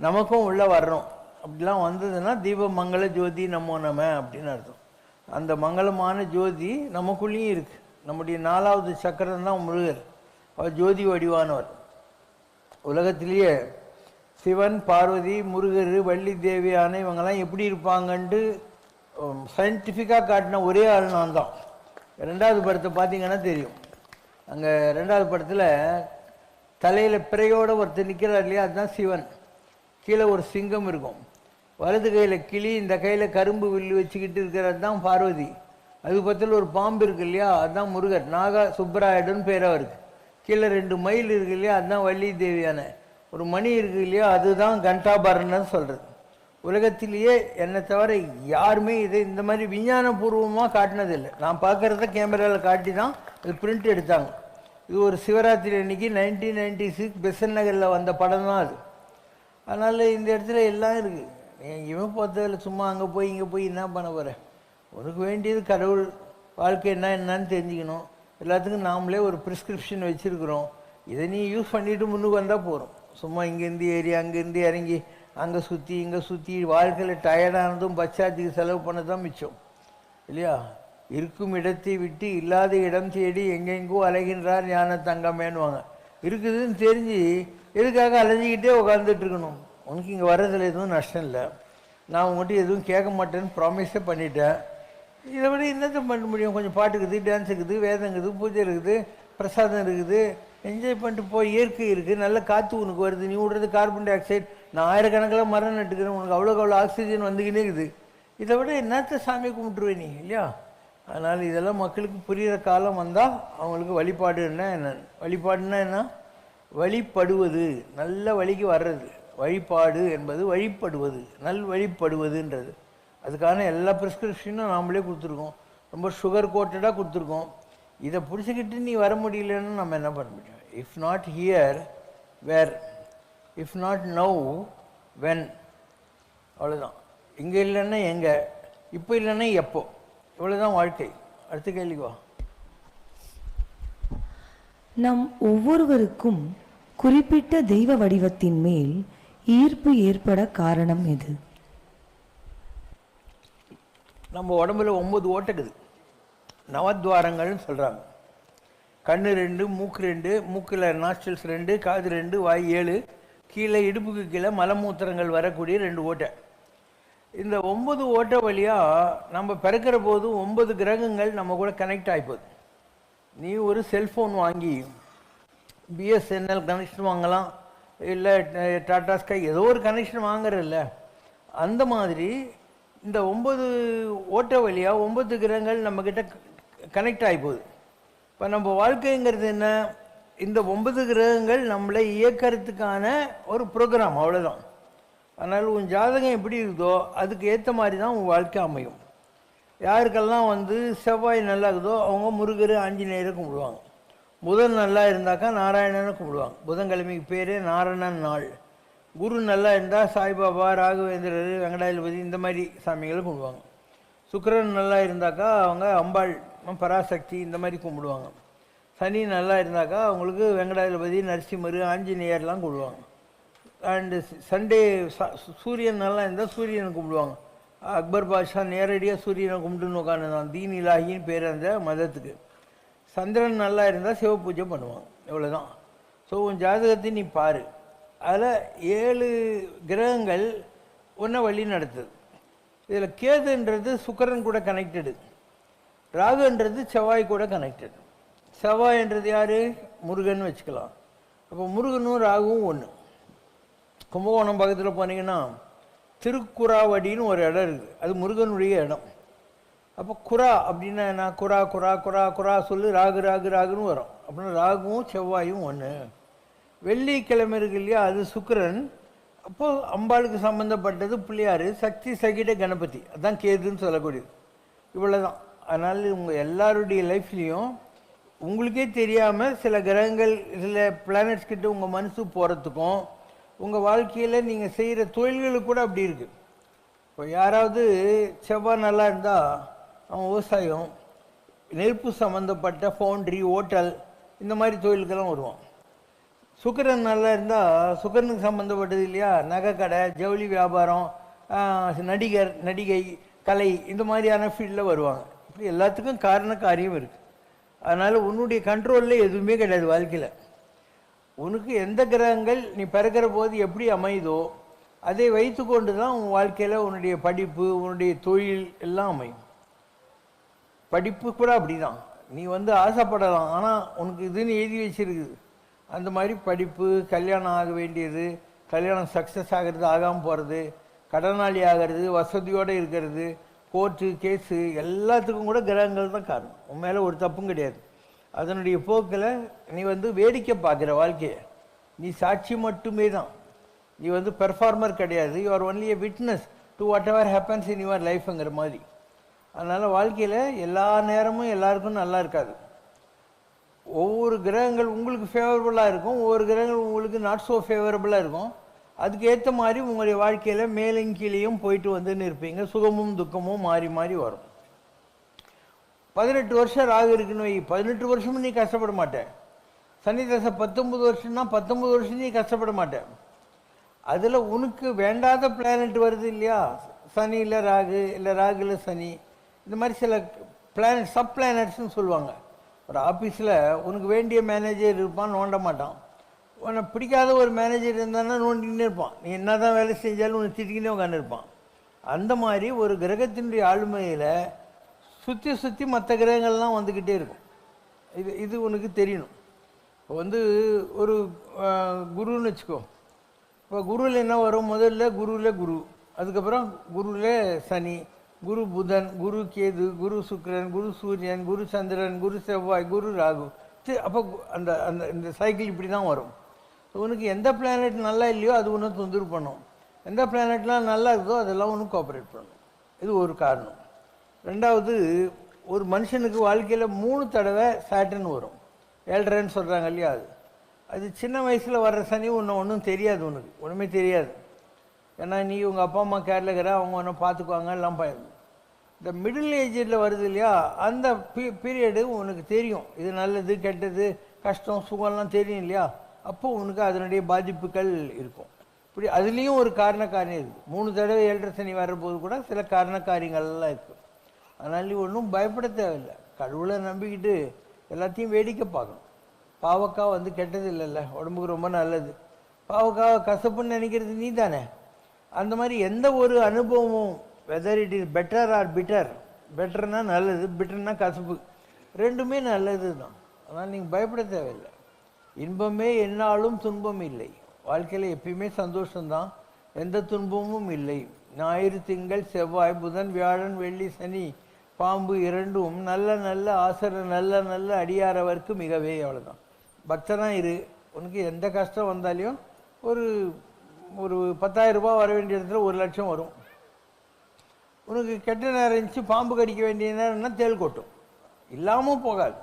நமக்கும் உள்ளே வரணும். அப்படிலாம் வந்ததுன்னா தீப மங்கள ஜோதி நமோ நம அப்படின்னு அர்த்தம். அந்த மங்களமான ஜோதி நமக்குள்ளேயும் இருக்குது. நம்முடைய 4வது சக்கரம் தான் முருகர். அவர் ஜோதி வடிவானவர். உலகத்திலேயே சிவன், பார்வதி, முருகர், வள்ளி தேவியான இவங்கெல்லாம் எப்படி இருப்பாங்கன்ட்டு சயின்டிஃபிக்காக காட்டின ஒரே ஆள் நான் தான். 2வது படத்தை பார்த்தீங்கன்னா தெரியும். அங்கே 2வது படத்தில் தலையில் பிறையோட ஒருத்தர் நிற்கிறார் இல்லையா, அதுதான் சிவன். கீழே ஒரு சிங்கம் இருக்கும், வலது கையில் கிளி, இந்த கையில் கரும்பு வில்லு வச்சுக்கிட்டு இருக்கிறது தான் பார்வதி. அது பக்கத்தில் ஒரு பாம்பு இருக்கு இல்லையா, அதுதான் முருகர். நாகா சுப்பராயடுன்னு பேர் அவருக்கு. கீழே 2 மயில் இருக்கு இல்லையா, அதுதான் வள்ளி தேவியான. ஒரு மணி இருக்கு இல்லையா, அதுதான் கண்டாபரணன்னு சொல்கிறது. உலகத்திலேயே என்னை தவிர யாருமே இதை இந்த மாதிரி விஞ்ஞானபூர்வமாக காட்டினதில்லை. நான் பார்க்குறத கேமராவில் காட்டி தான் இது பிரிண்ட் எடுத்தாங்க. இது ஒரு சிவராத்திரி அன்னைக்கு 1996 பெசன் நகரில் வந்த படம் தான் அது. அதனால் இந்த இடத்துல எல்லாம் இருக்குது. இவன் பார்த்ததில் சும்மா அங்கே போய் இங்கே போய் என்ன பண்ண போகிறேன்? உனக்கு வேண்டியது கடவுள் வாழ்க்கை என்னன்னு தெரிஞ்சுக்கணும். எல்லாத்துக்கும் நாமளே ஒரு ப்ரிஸ்கிரிப்ஷன் வச்சுருக்குறோம். இதை நீ யூஸ் பண்ணிவிட்டு முன்னுக்கு வந்தால் போகிறோம். சும்மா இங்கேருந்து ஏறி அங்கேருந்து இறங்கி அங்கே சுற்றி இங்கே சுற்றி வாழ்க்கையில் டயர்டானதும் பச்சாத்துக்கு செலவு பண்ண தான் மிச்சம் இல்லையா? இருக்கும் இடத்தை விட்டு இல்லாத இடம் தேடி எங்கெங்கோ அலைகின்றார் ஞான தங்கமேனுவாங்க. இருக்குதுன்னு தெரிஞ்சு எதுக்காக அலைஞ்சிக்கிட்டே உட்காந்துட்டு இருக்கணும்? உனக்கு இங்கே வர்றதில் எதுவும் நஷ்டம் இல்லை. நான் உங்கள்கிட்ட எதுவும் கேட்க மாட்டேன்னு ப்ராமிஸே பண்ணிட்டேன். இதை விட என்னத்தை பண்ண முடியும்? கொஞ்சம் பாட்டு இருக்குது, டான்ஸ் இருக்குது, வேதம் இருக்குது, பூஜை இருக்குது, பிரசாதம் இருக்குது, என்ஜாய் பண்ணிட்டு போய். இயற்கை இருக்குது, நல்ல காற்று உனக்கு வருது. நீ விடுறது கார்பன் டை ஆக்சைடு. நான் ஆயிரக்கணக்கில் மரம் நட்டுக்கிறேன், உனக்கு அவ்வளோ ஆக்சிஜன் வந்துக்கினே இருக்குது. இதை விட என்னத்த சாமி கும்பிட்டுருவே நீ இல்லையா? அதனால் இதெல்லாம் மக்களுக்கு புரிகிற காலம் வந்தால் அவங்களுக்கு வழிபாடுன்னா என்ன, வழிபாடுன்னா என்ன, வழிபடுவது, நல்ல வழிக்கு வர்றது. வழிபாடு என்பது வழிபடுவது, நல் வழிபடுவதுன்றது. அதுக்கான எல்லா ப்ரிஸ்கிரிப்ஷனும் நாமளே கொடுத்துருக்கோம். ரொம்ப சுகர் கோட்டடாக கொடுத்துருக்கோம். இதை பிடிச்சிக்கிட்டு நீ வர முடியலன்னு நம்ம என்ன பண்ண முடியும்? If not here where, if not now when, அவ்வளோதான். இங்கே இல்லைன்னா எங்கே, இப்போ இல்லைன்னா எப்போ, இவ்வளோதான் வாழ்க்கை. அடுத்த கேள்விக்கு வா. நம் ஒவ்வொருவருக்கும் குறிப்பிட்ட தெய்வ வடிவத்தின் மேல் ஈர்ப்பு ஏற்பட காரணம் எது? நம்ம உடம்புல 9 ஓட்டைக்குது, நவத்வாரங்கள்னு சொல்கிறாங்க. கண்ணு 2, மூக்கு 2, மூக்கில் நாஸ்டில்ஸ் 2, காது 2, வாய் 7, கீழே இடுப்புக்கு கீழே மலமூத்திரங்கள் வரக்கூடிய 2 ஓட்டை. இந்த 9 ஓட்டை வழியாக நம்ம பிறக்கிற போது 9 கிரகங்கள் நம்ம கூட கனெக்ட் ஆகிப்போகுது. நீ ஒரு செல்ஃபோன் வாங்கி பிஎஸ்என்எல் கனெக்ஷன் வாங்கலாம், இல்லை டாடா ஸ்கை ஏதோ ஒரு கனெக்ஷன் வாங்குறதில்ல. அந்த மாதிரி இந்த 9 ஓட்டை வழியாக 9 கிரகங்கள் நம்மக்கிட்ட கனெக்ட் ஆகி போகுது. இப்போ நம்ம வாழ்க்கைங்கிறது என்ன? இந்த 9 கிரகங்கள் நம்மளை இயக்கிறதுக்கான ஒரு ப்ரோக்ராம், அவ்வளோதான். அதனால் உன் ஜாதகம் எப்படி இருக்குதோ அதுக்கு ஏற்ற மாதிரி தான் உன் வாழ்க்கை அமையும். யாருக்கெல்லாம் செவ்வாய் நல்லா இருக்குதோ அவங்க முருகர் ஆஞ்சநேயரை கும்பிடுவாங்க. புதன் நல்லா இருந்தாக்கா நாராயணனை கும்பிடுவாங்க. புதன்கிழமைக்கு பேர் நாராயணன் நாள். குரு நல்லா இருந்தால் சாய்பாபா, ராகவேந்திரர், வெங்கடாஜலபதி இந்த மாதிரி சாமிகளை கும்பிடுவாங்க. சுக்கிரன் நல்லா இருந்தாக்கா அவங்க அம்பாள், பராசக்தி இந்த மாதிரி கும்பிடுவாங்க. சனி நல்லா இருந்தாக்கா அவங்களுக்கு வெங்கடாஜலபதி, நரசிம்மர், ஆஞ்சநேயர்லாம் கும்பிடுவாங்க. அண்டு சண்டே சூரியன் நல்லா இருந்தால் சூரியனை கும்பிடுவாங்க. அக்பர் பாஷா நேரடியாக சூரியனை கும்பிட்டுன்னு உட்காந்துதான். தீன் இலாஹின்னு பேர் அந்த மதத்துக்கு. சந்திரன் நல்லா இருந்தால் சிவ பூஜை பண்ணுவாங்க. இவ்வளோதான். ஸோ உன் ஜாதகத்தை நீ பாரு. அதில் 7 கிரகங்கள் ஒன்றை வழி நடத்துது. இதில் கேதுன்றது சுக்கிரன் கூட கனெக்டடு, ராகுன்றது செவ்வாய் கூட கனெக்டடு. செவ்வாய்ன்றது யார்? முருகன் வச்சுக்கலாம். அப்போ முருகனும் ராகுவும் ஒன்று. கும்பகோணம் பக்கத்தில் போனீங்கன்னா திருக்குறாவடின்னு ஒரு இடம் இருக்குது, அது முருகனுடைய இடம். அப்போ குரா அப்படின்னா என்ன? குரா குரா குரா குரா சொல்லு, ராகு ராகு ராகுன்னு வரும். அப்படின்னா ராகுவும் செவ்வாயும் ஒன்று. வெள்ளிக்கிழமை இருக்கு இல்லையா, அது சுக்கிரன். அப்போது அம்பாளுக்கு சம்மந்தப்பட்டது பிள்ளையார், சக்தி சகிட கணபதி, அதுதான் கேதுன்னு சொல்லக்கூடியது. இவ்வளோதான். அதனால் உங்கள் எல்லாருடைய லைஃப்லேயும் உங்களுக்கே தெரியாமல் சில கிரகங்கள், சில பிளானட்ஸ் கிட்ட உங்கள் மனசு போகிறதுக்கும், உங்கள் வாழ்க்கையில் நீங்கள் செய்கிற தொழில்களுக்கு கூட அப்படி இருக்குது. இப்போ யாராவது செவ்வாய் நல்லா இருந்தால் அவன் விவசாயம், நெருப்பு சம்மந்தப்பட்ட ஃபவுண்ட்ரி, ஹோட்டல் இந்த மாதிரி தொழிலுக்கெல்லாம் வருவான். சுக்கிரன் நல்லா இருந்தால் சுக்கிரனுக்கு சம்மந்தப்பட்டது இல்லையா, நகை கடை, ஜவுளி வியாபாரம், நடிகர், நடிகை, கலை இந்த மாதிரியான ஃபீல்டில் வருவாங்க. இப்படி எல்லாத்துக்கும் காரண காரியம் இருக்குது. அதனால் உன்னுடைய கண்ட்ரோலில் எதுவுமே கிடையாது வாழ்க்கையில். உனக்கு எந்த கிரகங்கள் நீ பிறக்கிற போது எப்படி அமையுதோ அதை வைத்து கொண்டு தான் உன் வாழ்க்கையில் உன்னுடைய படிப்பு, உன்னுடைய தொழில் எல்லாம் அமையும். படிப்பு கூட அப்படி தான். நீ வந்து ஆசைப்படலாம், ஆனால் உனக்கு இதுன்னு எழுதி வச்சிருக்குது. அந்த மாதிரி படிப்பு, கல்யாணம் ஆக வேண்டியது, கல்யாணம் சக்ஸஸ் ஆகிறது, ஆகாமல் போகிறது, கடனாளி ஆகிறது, வசதியோடு இருக்கிறது, கோர்ட்டு கேஸு எல்லாத்துக்கும் கூட கிரகங்கள் தான் காரணம். உன் மேலே ஒரு தப்பும் கிடையாது. அதனுடைய போக்கில் நீ வந்து வேடிக்கை பார்க்குற வாழ்க்கையை, நீ சாட்சி மட்டுமே தான். நீ வந்து பெர்ஃபார்மர் கிடையாது. You are only a witness to whatever happens in your லைஃப்ங்கிற மாதிரி. அதனால் வாழ்க்கையில் எல்லா நேரமும் எல்லாருக்கும் நல்லா இருக்காது. ஒவ்வொரு கிரகங்கள் உங்களுக்கு ஃபேவரபுளாக இருக்கும், ஒவ்வொரு கிரகங்கள் உங்களுக்கு நாட் ஸோ ஃபேவரபுளாக இருக்கும். அதுக்கு ஏற்ற மாதிரி உங்களுடைய வாழ்க்கையில் மேலும் கீழேயும் போயிட்டு வந்துன்னு இருப்பீங்க. சுகமும் துக்கமும் மாறி மாறி வரும். 18 வருஷம் ராகு இருக்குன்னு வை, 18 வருஷமும் நீ கஷ்டப்பட மாட்டேன். சனி தசை 19 வருஷம்னா 19 வருஷம் நீ கஷ்டப்பட மாட்டேன். அதில் உனக்கு வேண்டாத பிளானட் வருது இல்லையா, சனி இல்லை ராகு, இல்லை ராகு இல்லை சனி, இந்த மாதிரி சில பிளானட், சப் பிளானட்ஸ்ன்னு சொல்லுவாங்க. ஒரு ஆஃபீஸில் உனக்கு வேண்டிய மேனேஜர் இருப்பான், நோண்ட மாட்டான். உனக்கு பிடிக்காத ஒரு மேனேஜர் இருந்தான்னா நோண்டிக்கிட்டே இருப்பான். நீ என்ன தான் வேலை செஞ்சாலும் உனக்கு திட்டிக்கிட்டே உட்காந்துருப்பான். அந்த மாதிரி ஒரு கிரகத்தினுடைய ஆளுமையில் சுற்றி சுற்றி மற்ற கிரகங்கள்லாம் வந்துக்கிட்டே இருக்கும். இது உனக்கு தெரியணும். இப்போ வந்து ஒரு குருன்னு வச்சுக்கோ. இப்போ குருவில் என்ன வரும், முதல்ல குருவில் குரு, அதுக்கப்புறம் குருவில் சனி, குரு புதன், குரு கேது, குரு சுக்கிரன், குரு சூரியன், குரு சந்திரன், குரு செவ்வாய், குரு ராகு. அப்போ அந்த அந்த இந்த சைக்கிள் இப்படி தான் வரும். உனக்கு எந்த பிளானட் நல்லா இல்லையோ அது ஒன்று தொந்தரவு பண்ணும், எந்த பிளானட்லாம் நல்லா இருக்கோ அதெல்லாம் ஒன்று கோஆப்ரேட் பண்ணும். இது ஒரு காரணம். ரெண்டாவது, ஒரு மனுஷனுக்கு வாழ்க்கையில் 3 தடவை சாட்டர்ன் வரும். 7.5 சொல்கிறாங்க இல்லையா, அது சின்ன வயசில் வர்ற சனி ஒன்றும் தெரியாது, உனக்கு ஒன்றுமே தெரியாது. ஏன்னா நீ உங்கள் அப்பா அம்மா கேரில் இருக்கிற, அவங்க ஒன்றும் பார்த்துக்குவாங்க எல்லாம். இந்த மிடில் ஏஜில் வருது இல்லையா, அந்த பீரியடு உனக்கு தெரியும், இது நல்லது கெட்டது கஷ்டம் சுகம்லாம் தெரியும் இல்லையா. அப்போ உனக்கு அதனுடைய பாதிப்புகள் இருக்கும். இப்படி அதுலேயும் ஒரு காரணக்காரியம் இருக்குது. 3 தடவை 7.5 சனி வர்றபோது கூட சில காரணக்காரியங்கள்லாம் இருக்குது. அதனால் நீ ஒன்றும் பயப்பட தேவையில்லை. கடவுளை நம்பிக்கிட்டு எல்லாத்தையும் வேடிக்கை பார்க்கணும். பாவக்காய் வந்து கெட்டது இல்லைல்ல, உடம்புக்கு ரொம்ப நல்லது. பாவக்காய் கசப்புன்னு நினைக்கிறது நீ தானே. அந்த மாதிரி எந்த ஒரு அனுபவமும், whether it is better or bitter, பெட்டர்னா நல்லது, பிட்டர்னா கசப்பு, ரெண்டுமே நல்லது தான். அதனால் நீங்கள் பயப்பட தேவையில்லை. இன்பமே என்னாலும் துன்பம் இல்லை. வாழ்க்கையில் எப்பயுமே சந்தோஷம்தான், எந்த துன்பமும் இல்லை. ஞாயிறு திங்கள் செவ்வாய் புதன் வியாழன் வெள்ளி சனி பாம்பு இரண்டும் நல்ல நல்ல ஆசர நல்ல நல்ல அடியாரவர்க்கு மிகவே. அவ்வளோதான். பக்தனாக இரு. உனக்கு எந்த கஷ்டம் வந்தாலையும் ஒரு 10,000 ரூபாய் வர வேண்டிய இடத்துல 1 லட்சம் வரும். உனக்கு கெட்ட நேரம் இருந்துச்சு, பாம்பு கடிக்க வேண்டிய நேரம்னா தேள் கொட்டும், இல்லாமல் போகாது.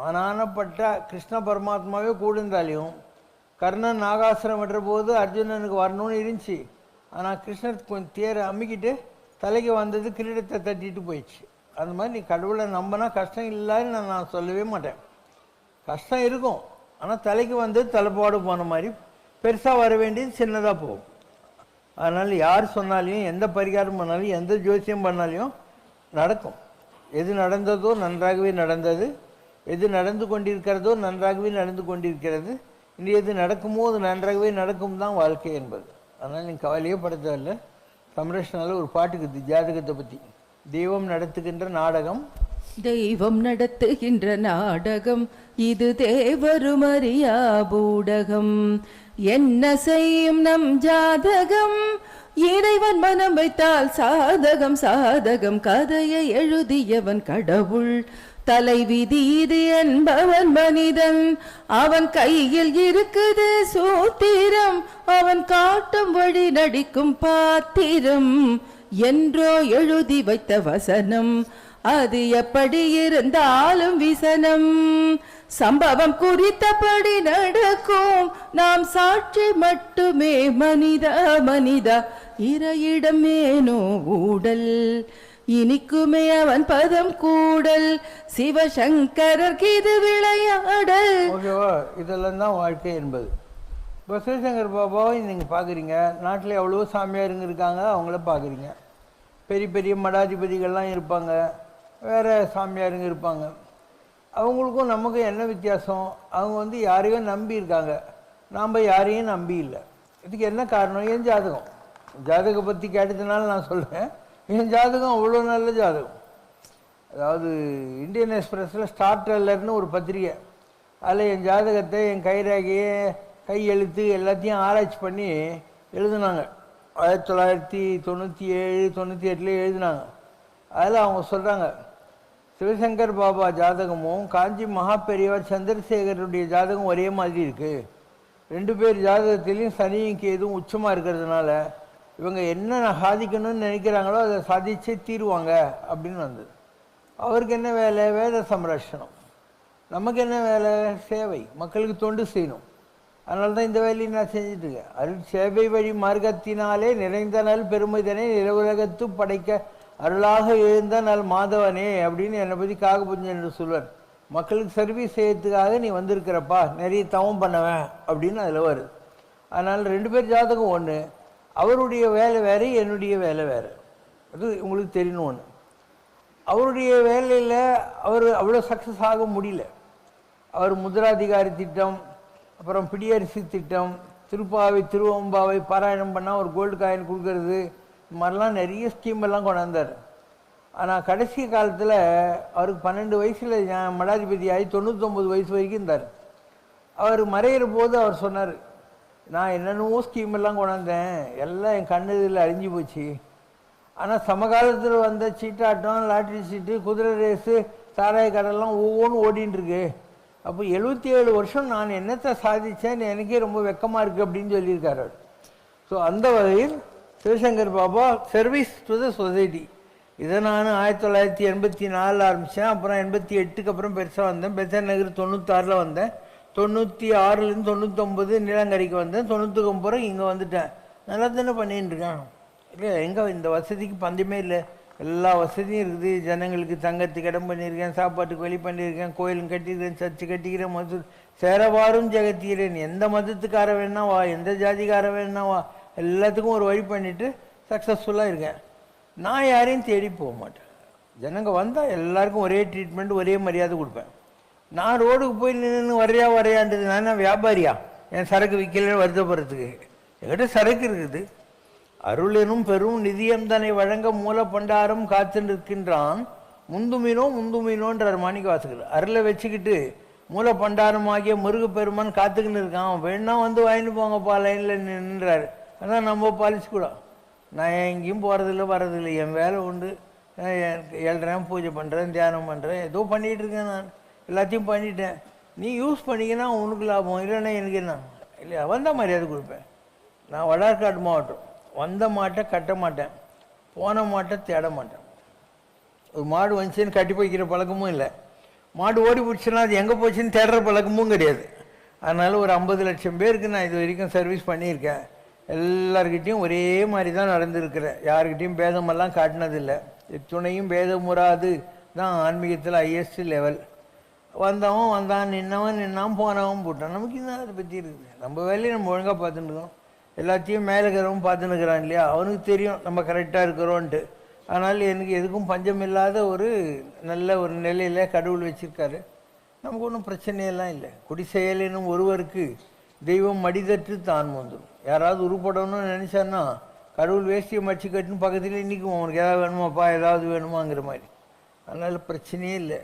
ஆனானப்பட்ட கிருஷ்ண பரமாத்மாவே கூட இருந்தாலையும் கர்ணன் நாகாசுரம் விடுற போது அர்ஜுனனுக்கு வரணும்னு இருந்துச்சு. ஆனால் கிருஷ்ணர் கொஞ்சம் தேரை அம்மிக்கிட்டு தலைக்கு வந்தது, கிரீடத்தை தட்டிட்டு போயிடுச்சு. அந்த மாதிரி நீ கடவுளை நம்பினா கஷ்டம் இல்லைன்னு நான் சொல்லவே மாட்டேன். கஷ்டம் இருக்கும், ஆனால் தலைக்கு வந்தது தலைப்பாடு போன மாதிரி, பெருசாக வர வேண்டியது சின்னதாக போகும். அதனால் யார் சொன்னாலையும், எந்த பரிகாரம் பண்ணாலும், எந்த ஜோசியம் பண்ணாலையும் நடக்கும். எது நடந்ததோ நன்றாகவே நடந்தது, எது நடந்து கொண்டிருக்கிறதோ நன்றாகவே நடந்து கொண்டிருக்கிறது, இனி எது நடக்குமோ அது நன்றாகவே நடக்கும் தான் வாழ்க்கை என்பது. அதனால் நீங்கள் கவலையே பட தேவையில்லை. சம்ரஷ்ணாவில் ஒரு பாட்டுக்குது ஜாதகத்தை பற்றி. தெய்வம் நடத்துகின்ற நாடகம், தெய்வம் நடத்துகின்ற நாடகம், இது தேவருமறியா பூடகம். என்ன செய்யும் நம் ஜாதகம், இறைவன் மனம் வைத்தால் சாதகம் சாதகம். கதையை எழுதியவன் கடவுள், தலைவிதி இது என்பவன் மனிதன். அவன் கையில் இருக்குது சூத்திரம், அவன் காட்டும் வழி நடிக்கும் பாத்திரம். என்றோ எழுதி வைத்த வசனம், அது எப்படி இருந்தாலும் விசனம். சம்பவம் குறித்தபடி நடக்கும், நாம் சாட்சி மட்டுமே. மனிதா மனிதா இறையிடம் ஏனோ ஊடல், இனிக்குமே அவன் பதம் கூடல். சிவசங்கரருக்கு இது விளையாடல். ஓகேவா? இதெல்லாம் தான் வாழ்க்கை என்பது. இப்போ சிவசங்கர் பாபாவை நீங்கள் பார்க்குறீங்க, நாட்டில் எவ்வளோ சாமியாருங்க இருக்காங்க, அவங்கள பார்க்குறீங்க. பெரிய பெரிய மடாதிபதிகள்லாம் இருப்பாங்க, வேறு சாமியாருங்க இருப்பாங்க. அவங்களுக்கும் நமக்கும் என்ன வித்தியாசம்? அவங்க வந்து யாரையும் நம்பி இருக்காங்க, நாம் யாரையும் நம்பி இல்லை. இதுக்கு என்ன காரணம்? என் ஜாதகம். ஜாதகம் பற்றி கேட்டதுனால நான் சொல்கிறேன், என் ஜாதகம் அவ்வளோ நல்ல ஜாதகம். அதாவது இந்தியன் எக்ஸ்பிரஸில் ஸ்டார்டர்லர்னு ஒரு பத்திரிகை, அதில் என் ஜாதகத்தை, என் கைரேகையை, கை எழுத்து எல்லாத்தையும் ஆராய்ச்சி பண்ணி எழுதுனாங்க. 1997 98 எழுதினாங்க. அதில் அவங்க சொல்கிறாங்க, சிவசங்கர் பாபா ஜாதகமும் காஞ்சி மகா பெரியவர் சந்திரசேகருடைய ஜாதகம் ஒரே மாதிரி இருக்குது. 2 பேர் ஜாதகத்திலையும் சனியும் கேதும் உச்சமாக இருக்கிறதுனால இவங்க என்ன சாதிக்கணும்னு நினைக்கிறாங்களோ அதை சாதிச்சே தீருவாங்க அப்படின்னு வந்தது. அவருக்கு என்ன வேலை? வேத சம்ரட்சணம். நமக்கு என்ன வேலை? சேவை, மக்களுக்கு தொண்டு செய்யணும். அதனால தான் இந்த வேலையை நான் செஞ்சுட்டு இருக்கேன். அருள் சேவை வழி மார்க்கத்தினாலே நிறைந்த நாள் பெருமைதனை நிலவுலகத்து படைக்க அருளாக எழுந்த நாள் மாதவனே அப்படின்னு என்னை பற்றி காகபுஞ்சன் என்று சொல்வார். மக்களுக்கு சர்வீஸ் செய்யறதுக்காக நீ வந்திருக்கிறப்பா, நிறைய தவம் பண்ணுவேன் அப்படின்னு அதில் வருது. அதனால் 2 பேர் ஜாதகம் ஒன்று. அவருடைய வேலை வேறு, என்னுடைய வேலை வேறு. அது உங்களுக்கு தெரியணும். ஒன்று, அவருடைய வேலையில் அவர் அவ்வளோ சக்ஸஸ் ஆக முடியல. அவர் முத்ராதிகாரி திட்டம், அப்புறம் பிடியரிசி திட்டம், திருப்பாவை திருவம்பாவை பாராயணம் பண்ணால் ஒரு கோல்டு காயின் கொடுக்கறது, இது மாதிரிலாம் நிறைய ஸ்கீமெல்லாம் கொண்டாந்தார். ஆனால் கடைசி காலத்தில் அவருக்கு 12 வயசில் மடாதிபதி ஆகி 99 வயசு வரைக்கும் இருந்தார். அவர் மறையிற போது அவர் சொன்னார், நான் என்னென்னவோ ஸ்கீமெல்லாம் கொண்டாந்தேன், எல்லாம் என் கண்ணு இதில் அழிஞ்சு போச்சு. ஆனால் சமகாலத்தில் வந்த சீட்டாட்டம், லாட்ரி சீட்டு, குதிரை ரேஸு, சாராய கடலாம் ஒவ்வொன்றும் ஓடின்னு இருக்கு. அப்போ 77 வருஷம் நான் என்னத்தை சாதித்தேன்னு எனக்கே ரொம்ப வெக்கமாக இருக்குது அப்படின்னு சொல்லியிருக்காரு அவர். ஸோ அந்த வகையில் Sivasankar Baba service to the society. இதை நான் 1984 ஆரம்பித்தேன். அப்புறம் 88க்கு அப்புறம் பெருசாக வந்தேன். பெசன் நகர் 96 வந்தேன். 96லேருந்து 99 நீலங்கரைக்கு வந்தேன். 99 பிறகு இங்கே வந்துட்டேன். நல்லா தானே பண்ணின்னு இருக்கேன். இல்லை, எங்கே இந்த வசதிக்கு பந்தமே இல்லை. எல்லா வசதியும் இருக்குது. ஜனங்களுக்கு தங்கத்துக்கு இடம் பண்ணியிருக்கேன், சாப்பாட்டுக்கு வழி பண்ணியிருக்கேன், கோயிலும் கட்டியிருக்கேன், சர்ச்சு கட்டிக்கிறேன், மது சேரவாரும் ஜெகத்தீரன். எந்த மதத்துக்கார வேணா வா, எந்த ஜாதிக்கார வேணா வா, எல்லாத்துக்கும் ஒரு வழி பண்ணிவிட்டு சக்ஸஸ்ஃபுல்லாக இருக்கேன். நான் யாரையும் தேடி போக மாட்டேன். ஜனங்க வந்தால் எல்லாருக்கும் ஒரே ட்ரீட்மெண்ட், ஒரே மரியாதை கொடுப்பேன். நான் ரோடுக்கு போய் நின்று வரையான்றது நான் வியாபாரியா? என் சரக்கு விற்கலன்னு வருத்தப்படுறதுக்கு? என்கிட்ட சரக்கு இருக்குது. அருள் எனும் பெரும் நிதியம் தன்னை வழங்க மூல பண்டாரம் காத்து நிற்கின்றான், முந்துமினோன்றார் மாணிக்க வாசகர். அருளை வச்சுக்கிட்டு மூல பண்டாரம் ஆகிய முருக பெருமான் காத்துக்கின்னு இருக்கான். வேணா வந்து வாங்கிட்டு போங்கப்பா லைனில் நின்றாரு. அதான் நம்ம பாலிசி கூட. நான் எங்கேயும் போகிறதில்ல, வரதில்லை. என் வேலை உண்டு. எழுறேன், பூஜை பண்ணுறேன், தியானம் பண்ணுறேன், ஏதோ பண்ணிகிட்டு இருக்கேன். நான் எல்லாத்தையும் பண்ணிட்டேன். நீ யூஸ் பண்ணிங்கன்னா உனக்கு லாபம், இல்லைன்னா எனக்கு என்ன? இல்லையா, வந்தால் மரியாதை கொடுப்பேன். நான் வடார்காடு மாவட்டம். வந்த மாட்டை கட்ட மாட்டேன், போன மாட்டை தேட மாட்டேன். ஒரு மாடு வந்துச்சுன்னு கட்டி போய்க்கிற பழக்கமும் இல்லை. மாடு ஓடி பிடிச்சுன்னா அது எங்கே போச்சுன்னு தேடுற பழக்கமும் கிடையாது. அதனால் ஒரு 50 லட்சம் பேருக்கு நான் இது வரைக்கும் சர்வீஸ் பண்ணியிருக்கேன். எல்லார்கிட்டையும் ஒரே மாதிரி தான் நடந்துருக்கிறேன். யாருக்கிட்டையும் பேதமெல்லாம் காட்டினதில்லை. துணையும் பேதமுறாது தான் ஆன்மீகத்தில் ஹையஸ்ட் லெவல். வந்தவன் வந்தான், நின்னான், போனவன் போட்டான். நமக்கு இன்னும் அதை பற்றி இருக்குது. நம்ம வேலையை நம்ம ஒழுங்காக பார்த்துட்டு இருக்கோம். எல்லாத்தையும் மேலே இருக்கிறவன் பார்த்துன்னு இருக்கிறான் இல்லையா, அவனுக்கு தெரியும் நம்ம கரெக்டாக இருக்கிறோன்ட்டு. அதனால் எனக்கு எதுக்கும் பஞ்சம் இல்லாத ஒரு நல்ல ஒரு நிலையில் கடவுள் வச்சுருக்காரு. நமக்கு ஒன்றும் பிரச்சனையெல்லாம் இல்லை. குடி செயலினும் ஒருவருக்கு தெய்வம் மடிதற்று தான் வந்துடும். யாராவது உருப்படணும்னு நினச்சான்னா கடவுள் வேஷ்டியை மடிச்சு கட்டுன்னு பக்கத்தில் இன்றைக்கும் அவனுக்கு ஏதாவது வேணுமாப்பா, ஏதாவது வேணுமாங்கிற மாதிரி. அதனால் பிரச்சனையே இல்லை.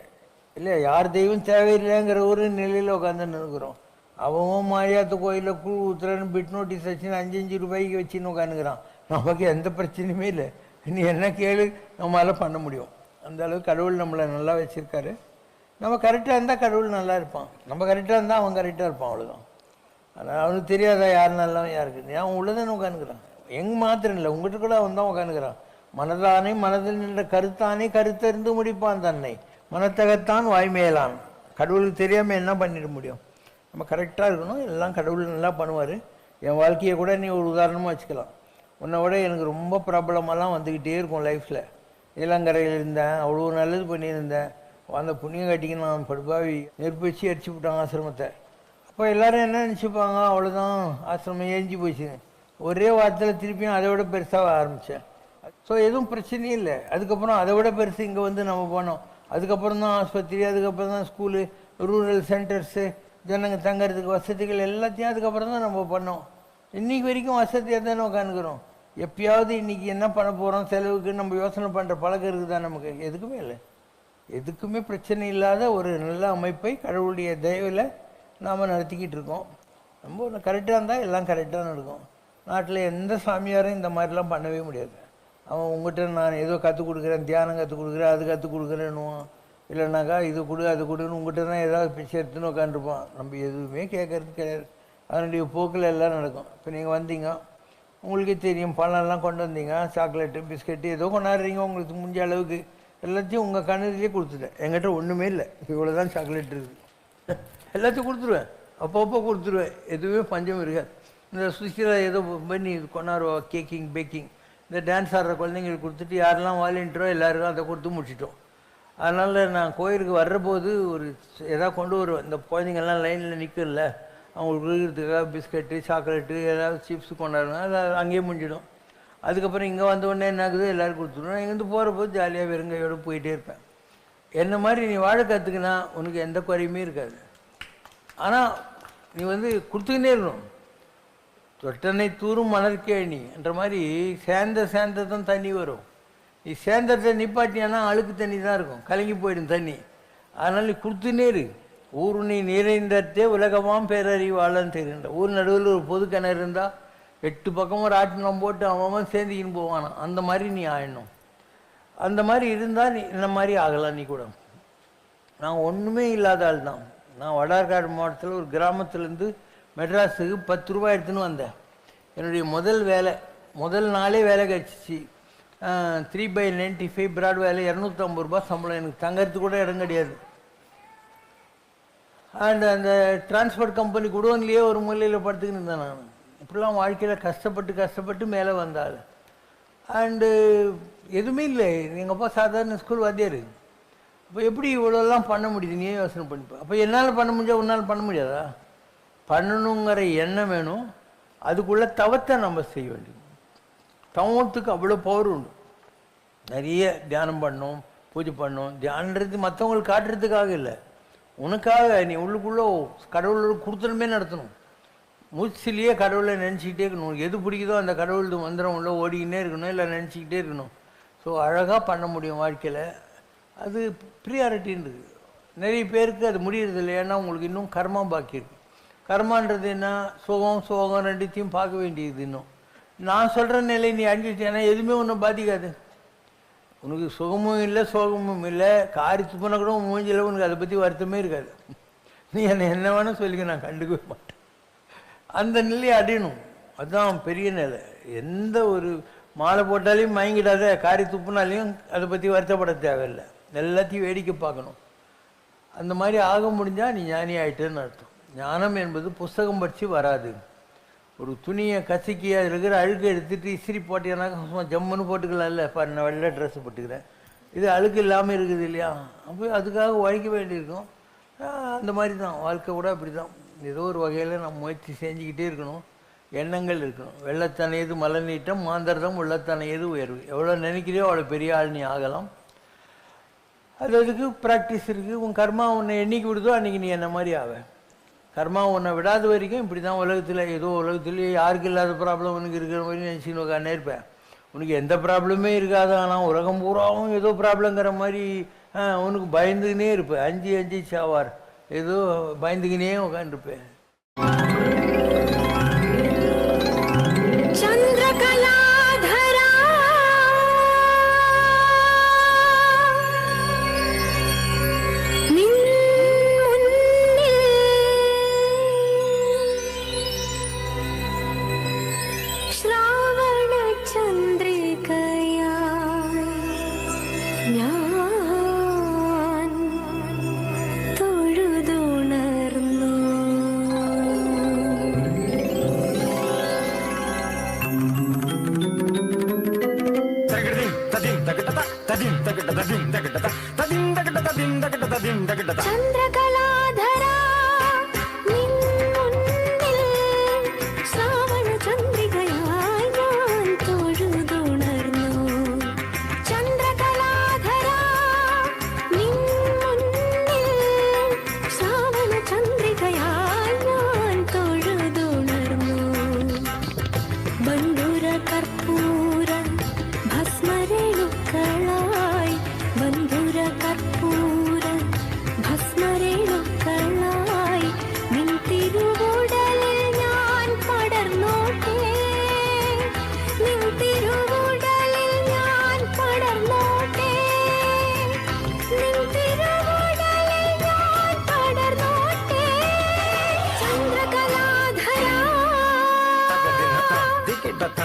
இல்லை, யார் தெய்வம் தேவையில்லைங்கிற ஒரு நிலையில் உட்காந்துன்னு இருக்கிறோம். அவன் மாரியாத்த கோயிலில் கூழ் ஊத்துறன்னு பிட் நோட்டீஸ் வச்சுன்னு 5 ரூபாய்க்கு வச்சுன்னு உட்காந்துக்கிறான். நமக்கு எந்த பிரச்சனையுமே இல்லை. நீ என்ன கேளு, நம்மளால் பண்ண முடியும். அந்த அளவுக்கு கடவுள் நம்மளை நல்லா வச்சுருக்காரு. நம்ம கரெக்டாக இருந்தால் கடவுள் நல்லா இருப்பான். நம்ம கரெக்டாக இருந்தால் அவன் கரெக்டாக இருப்பான், அவ்வளோதான். அதனால் அவனுக்கு தெரியாதா யார் நல்லவன் யாருக்கு? அவன் உள்ளதானே உட்காந்துக்கிறான். எங்கே மாத்திரம் இல்லை, உங்கள்கிட்ட கூட அவன் தான் உட்காந்துக்கிறான். மனதானே மனதில் நின்ற கருத்தானே கருத்தறிந்து முடிப்பான் தன்னை, மனத்தகத்தான் வாய்மையலான். கடவுளுக்கு தெரியாமல் என்ன பண்ணிட முடியும்? நம்ம கரெக்டாக இருக்கணும். எல்லாம் கடவுள் நல்லா பண்ணுவார். என் வாழ்க்கையை கூட நீ ஒரு உதாரணமாக வச்சுக்கலாம். உன்னை விட எனக்கு ரொம்ப ப்ராப்ளமெல்லாம் வந்துக்கிட்டே இருக்கும் லைஃப்பில். இளங்கரையில் இருந்தேன், அவ்வளோ நல்லது பண்ணியிருந்தேன். அந்த புண்ணியம் காட்டிக்கு நான் படுப்பாவி நெருப்பு வச்சு அடிச்சு விட்டாங்க ஆசிரமத்தை. அப்போ எல்லோரும் என்ன நினச்சிப்பாங்க, அவ்வளோதான் ஆசிரமம் எரிஞ்சு போச்சு. ஒரே வாரத்தில் திருப்பியும் அதை விட பெருசாக ஆரம்பித்தேன். ஸோ எதுவும் பிரச்சனையும் இல்லை. அதுக்கப்புறம் அதை விட பெருசு இங்கே வந்து நம்ம போனோம். அதுக்கப்புறம் தான் ஆஸ்பத்திரி, அதுக்கப்புறம் தான் ஸ்கூலு, ரூரல் சென்டர்ஸு, ஜனங்க தங்கிறதுக்கு வசதிகள் எல்லாத்தையும் அதுக்கப்புறம் தான் நம்ம பண்ணோம். இன்றைக்கி வரைக்கும் வசதியாக தானே உட்காந்துக்கிறோம். எப்பயாவது இன்றைக்கி என்ன பண்ண போகிறோம் செலவுக்கு நம்ம யோசனை பண்ணுற பழக்கம் இருக்குதா நமக்கு? எதுக்குமே இல்லை. எதுக்குமே பிரச்சனை இல்லாத ஒரு நல்ல அமைப்பை கடவுளுடைய தயவில் நாம் நடத்திக்கிட்டு இருக்கோம். நம்ம ஒன்று கரெக்டாக இருந்தால் எல்லாம் கரெக்டாக நடக்கும். நாட்டில் எந்த சாமியாரும் இந்த மாதிரிலாம் பண்ணவே முடியாது. அவன் உங்கள்கிட்ட நான் ஏதோ கற்றுக் கொடுக்குறேன், தியானம் கற்றுக் கொடுக்குறேன், அது கற்றுக் கொடுக்குறேன்னுவான். இல்லைனாக்கா இது கொடு அது கொடுன்னு உங்கள்கிட்ட தான் ஏதாவது பிச்சை எடுத்துன்னு உட்காந்துருப்பான். நம்ம எதுவுமே கேட்கறது கிடையாது. அதனுடைய போக்கில் எல்லாம் நடக்கும். இப்போ நீங்கள் வந்தீங்க, உங்களுக்கே தெரியும், பழம்லாம் கொண்டு வந்தீங்க, சாக்லேட்டு பிஸ்கெட்டு ஏதோ கொண்டாடுறீங்க. உங்களுக்கு முடிஞ்ச அளவுக்கு எல்லாத்தையும் உங்கள் கண்ணுலேயே கொடுத்துட்டேன். என்கிட்ட ஒன்றுமே இல்லை, இவ்வளோ தான் சாக்லேட் இருக்குது. எல்லாத்தையும் கொடுத்துருவேன், அப்பப்போ கொடுத்துருவேன். எதுவுமே பஞ்சம் இருக்காது. இந்த சுசிலா ஏதோ பண்ணி கொண்டாடுவா, கேக்கிங் பேக்கிங், இந்த டான்ஸ் ஆடுற குழந்தைங்களுக்கு கொடுத்துட்டு யாரெல்லாம் வாலண்டியரோ எல்லாருக்கும் அதை கொடுத்து முடிச்சிட்டோம். அதனால் நான் கோயிலுக்கு வர்றபோது ஒரு எதாவது கொண்டு வருவேன். இந்த குழந்தைங்கள்லாம் லைனில் நிற்கல, அவங்களுக்கு இருக்கிறதுக்காக பிஸ்கட்டு சாக்லேட்டு ஏதாவது சிப்ஸ் கொண்டாடுவேன். அது அங்கேயே முடிஞ்சிடும். அதுக்கப்புறம் இங்கே வந்தோடனே என்ன ஆகுது, எல்லோரும் கொடுத்துருவேன். இங்கேருந்து போகிறபோது ஜாலியாக வெறுங்கையோடு போயிட்டே இருப்பேன். என்ன மாதிரி நீ வாழ கற்றுக்கினா உனக்கு எந்த குறையுமே இருக்காது. ஆனால் நீ கொடுத்துக்கினே இருக்கணும். தொட்டனை தூரும் மணற்கேணின்ற மாதிரி சேர்ந்த தான் தண்ணி வரும். நீ சேர்ந்தத்தை நிப்பாட்டியானா அழுக்கு தண்ணி தான் இருக்கும், கலங்கி போயிடும் தண்ணி. அதனால் நீ கொடுத்துனே இரு. ஊர் நீ நிறைந்தே உலகமாம் பேரறிவாளன்னு தெரியுன்ற. ஊர் நடுவில் ஒரு பொது கிணறு இருந்தால் 8 பக்கமும் ராட்டினம் போட்டு அவன் சேர்ந்துக்கின்னு போவானா, அந்த மாதிரி நீ ஆயிடணும். அந்த மாதிரி இருந்தால் நீ இந்த மாதிரி ஆகலாம். நீ கூட நான் ஒன்றுமே இல்லாத ஆள் தான். நான் வடார்காடு மாவட்டத்தில் ஒரு கிராமத்துலேருந்து மெட்ராஸுக்கு 10 ரூபாய் எடுத்துன்னு வந்தேன். என்னுடைய முதல் நாளே வேலை கிடச்சிச்சு. 3/95 பிராட் வேலை, 250 ரூபா சம்பளம். எனக்கு தங்கறதுக்கு கூட இடம் கிடையாது. அண்ட் அந்த டிரான்ஸ்போர்ட் கம்பெனி குடோன்லேயே ஒரு மூலையில் படுத்துக்கின்னு இருந்தேன். நான் இப்படிலாம் வாழ்க்கையில் கஷ்டப்பட்டு மேலே வந்தாள். அண்டு எதுவுமே இல்லை. எங்கள் அப்பா சாதாரண ஸ்கூல் வாத்தியார். அப்போ எப்படி இவ்வளோலாம் பண்ண முடியுது, நீயே யோசனை பண்ணிப்பேன். அப்போ என்னால் பண்ண முடிஞ்சா உன்னால் பண்ண முடியாதா? பண்ணணுங்கிற எண்ணம் வேணும். அதுக்குள்ளே தவத்தை நம்ம செய்ய வேண்டியது. தவத்துக்கு அவ்வளோ பவர் உண்டு. நிறைய தியானம் பண்ணணும், பூஜை பண்ணணும். தியானன்றது மற்றவங்களுக்கு காட்டுறதுக்காக இல்லை, உனக்காக. நீ உள்ளுக்குள்ளே கடவுளோட கொடுத்தனுமே நடத்தணும். மூச்சிலேயே கடவுளை நினச்சிக்கிட்டே இருக்கணும். எது பிடிக்குதோ அந்த கடவுள் மந்திரம் உள்ள ஓடிக்கிட்டே இருக்கணும், இல்லை நினச்சிக்கிட்டே இருக்கணும். ஸோ அழகாக பண்ண முடியும் வாழ்க்கையில். அது ப்ரியாரிட்டின்றது. நிறைய பேருக்கு அது முடியறதில்லை. ஏன்னா உங்களுக்கு இன்னும் கர்மா பாக்கி இருக்கு. கர்மான்றது என்ன, சோகம் ரெண்டுத்தையும் பார்க்க வேண்டியது. இன்னும் நான் சொல்கிற நிலை நீ அழிஞ்சிட்டேன்னா எதுவுமே ஒன்றும் பாதிக்காது. உனக்கு சுகமும் இல்லை சோகமும் இல்லை, காரித்து போனால் கூட மூஞ்சில் உனக்கு அதை பற்றி வருத்தமே இருக்காது. நீ என்ன வேணும் சொல்லிக்க, நான் கண்டுக்கவே மாட்டேன். அந்த நிலையை அடையணும். அதுதான் பெரிய நிலை. எந்த ஒரு மாலை போட்டாலையும் மயங்கிடாத, காரி துப்புனாலையும் அதை பற்றி வருத்தப்பட தேவையில்லை. எல்லாத்தையும் வேடிக்கை பார்க்கணும். அந்த மாதிரி ஆக முடிஞ்சால் நீ ஞானி ஆகிட்டேன்னு அர்த்தம். ஞானம் என்பது புஸ்தகம் படித்து வராது. ஒரு துணியை கசக்கி அதில் இருக்கிற அழுக்கு எடுத்துகிட்டு இஸ்திரி போட்டீங்கன்னாக்கா சும்மா ஜம்முன்னு போட்டுக்கலாம். இல்லை பாரு, நான் வெள்ளை ட்ரெஸ்ஸு போட்டுக்கிறேன், இது அழுக்கு இல்லாமல் இருக்குது இல்லையா? அப்போ அதுக்காக உழைக்க வேண்டியிருக்கும். அந்த மாதிரி தான் வாழ்க்கை கூட அப்படி தான். ஏதோ ஒரு வகையில் நம்ம முயற்சி செஞ்சுக்கிட்டே இருக்கணும். எண்ணங்கள் இருக்கணும். வெள்ளத்தனையது மலை நீட்டம், மாந்தர்தம் உள்ளத்தனையது உயர்வு. எவ்வளோ நினைக்கிறியோ அவ்வளோ பெரிய ஆள் நீ ஆகலாம். அதுக்கு ப்ராக்டிஸ் இருக்குது. உன் கர்மா உன்னை என்னைக்கு விடுதோ அன்றைக்கி நீ என்ன மாதிரி ஆவ. கர்மா உன்னை விடாத வரைக்கும் இப்படி தான் உலகத்தில். ஏதோ உலகத்துலேயே யாருக்கு இல்லாத ப்ராப்ளம் உனக்கு இருக்கிற மாதிரி நினச்சின்னு உட்காந்தே இருப்பேன். உனக்கு எந்த ப்ராப்ளமே இருக்காது, ஆனால் உலகம் பூராவும் ஏதோ ப்ராப்ளங்கிற மாதிரி உனக்கு பயந்துக்கினே இருப்பேன். அஞ்சு சாவார் ஏதோ பயந்துக்கினே உட்காந்துருப்பேன்.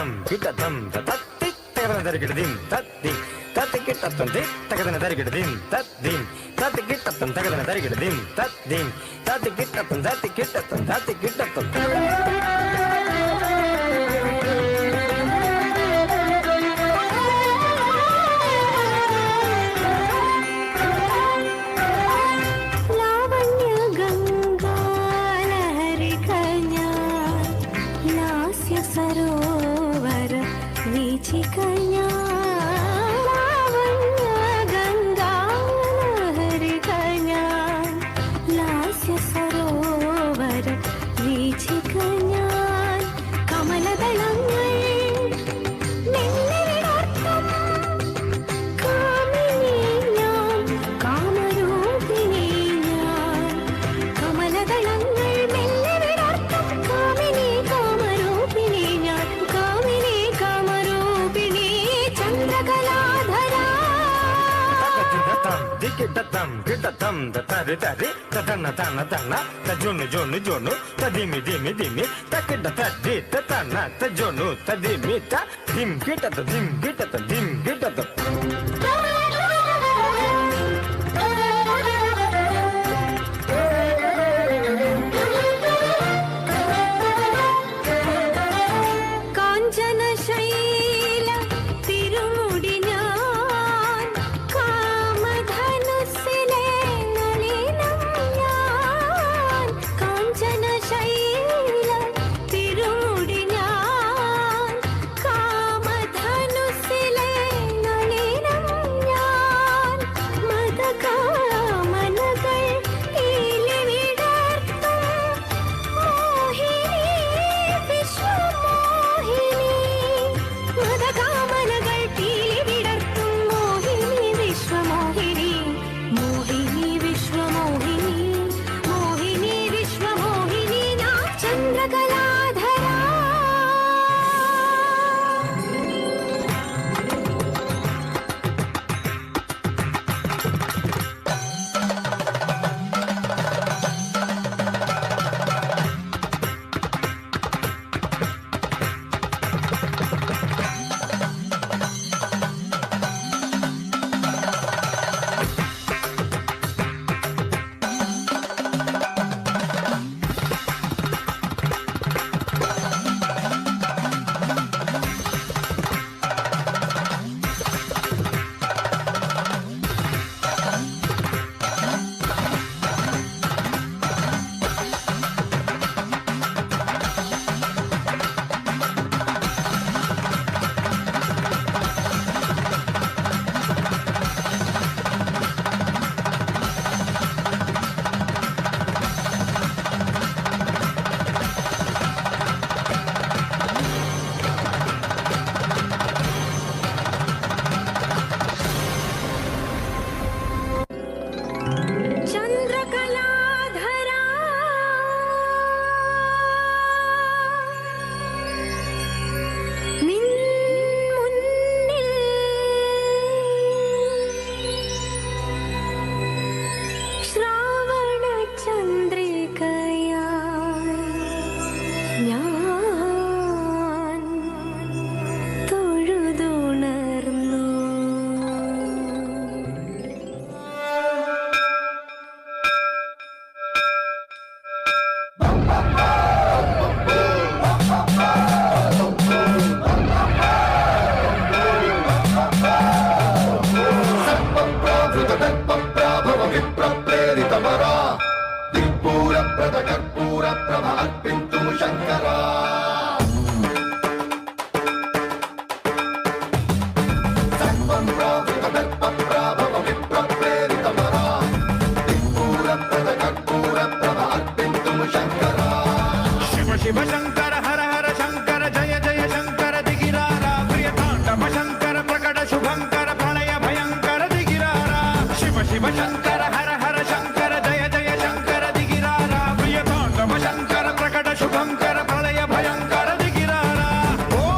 கிட்டத்தம் கிட்டத்தம் தத்தி தகதன தரிக்கிட்டதின் தத்திம் தத்தி கிட்டத்தம் தகதன தரிக்கிட்டதின் தத்திம் தத்தி கிட்டத்தம் தகதன தரிக்கிட்டதின் தத்திம் தத்தி கிட்டத்தம் தத்தி கிட்டத்தம் தத்தி கிட்டத்தம் सरोवर वीची कन्या लावण्य गंगा लहरी कन्या लास्य सरोवर वीची कन्या कमलदलങ്ങൾ നിന്നിടർത്തും കാമിനി ഞാൻ കാമരൂപിണി ഞാൻ കമലദളങ്ങൾ മെല്ലിടർത്തും കാമിനി കാമരൂപിണി ഞാൻ കാമിനി കാമരൂപിണി ചന്ദ്രകലാധര కిట్టతం కిట్టతం తరి తరి తన తన తన తజును జోను జోను తదిమి దిమి దిమి తకిట తది తన తజును తదిమి త దిం కిట్టత దిం కిట్టత దిం కిట్టత കാഞ്ചനശൈല തിരുമുടി ഞാൻ കാമധനുസ്സിലെ നളിനം ഞാൻ കാഞ്ചനശൈല തിരുമുടി ഞാൻ കാമധനുസ്സിലെ നളിനം ഞാൻ മദകാമനകൾ ഈലിവിടർത്തും മോഹിനി വിശ്വമോഹിനി മദകാമനകൾ പീലിവിടർത്തും മോഹിനി വിശ്വമോഹിനി മോഹിനി വിശ്വമോഹിനി മോഹിനി വിശ്വമോഹിനി ഞാൻ ചന്ദ്രകലാധര ചന്ദ്രകലാധര നിൻ മുന്നിൽ ശ്രാവണ ചന്ദ്രികയായി ഞാൻ തൊഴുതുണർന്നു శివ శివ శంకర హర హర శంకర జయ జయ శంకర దిగిరారా ప్రియతాండవ శంకర ప్రకట శుభంకర ప్రళయ భయంకర దిగిరారా శివ శివ శంకర హర హర శంకర జయ జయ శంకర దిగిరారా ప్రియతాండవ శంకర ప్రకట శుభంకర ప్రళయ భయంకర దిగిరారా ఓం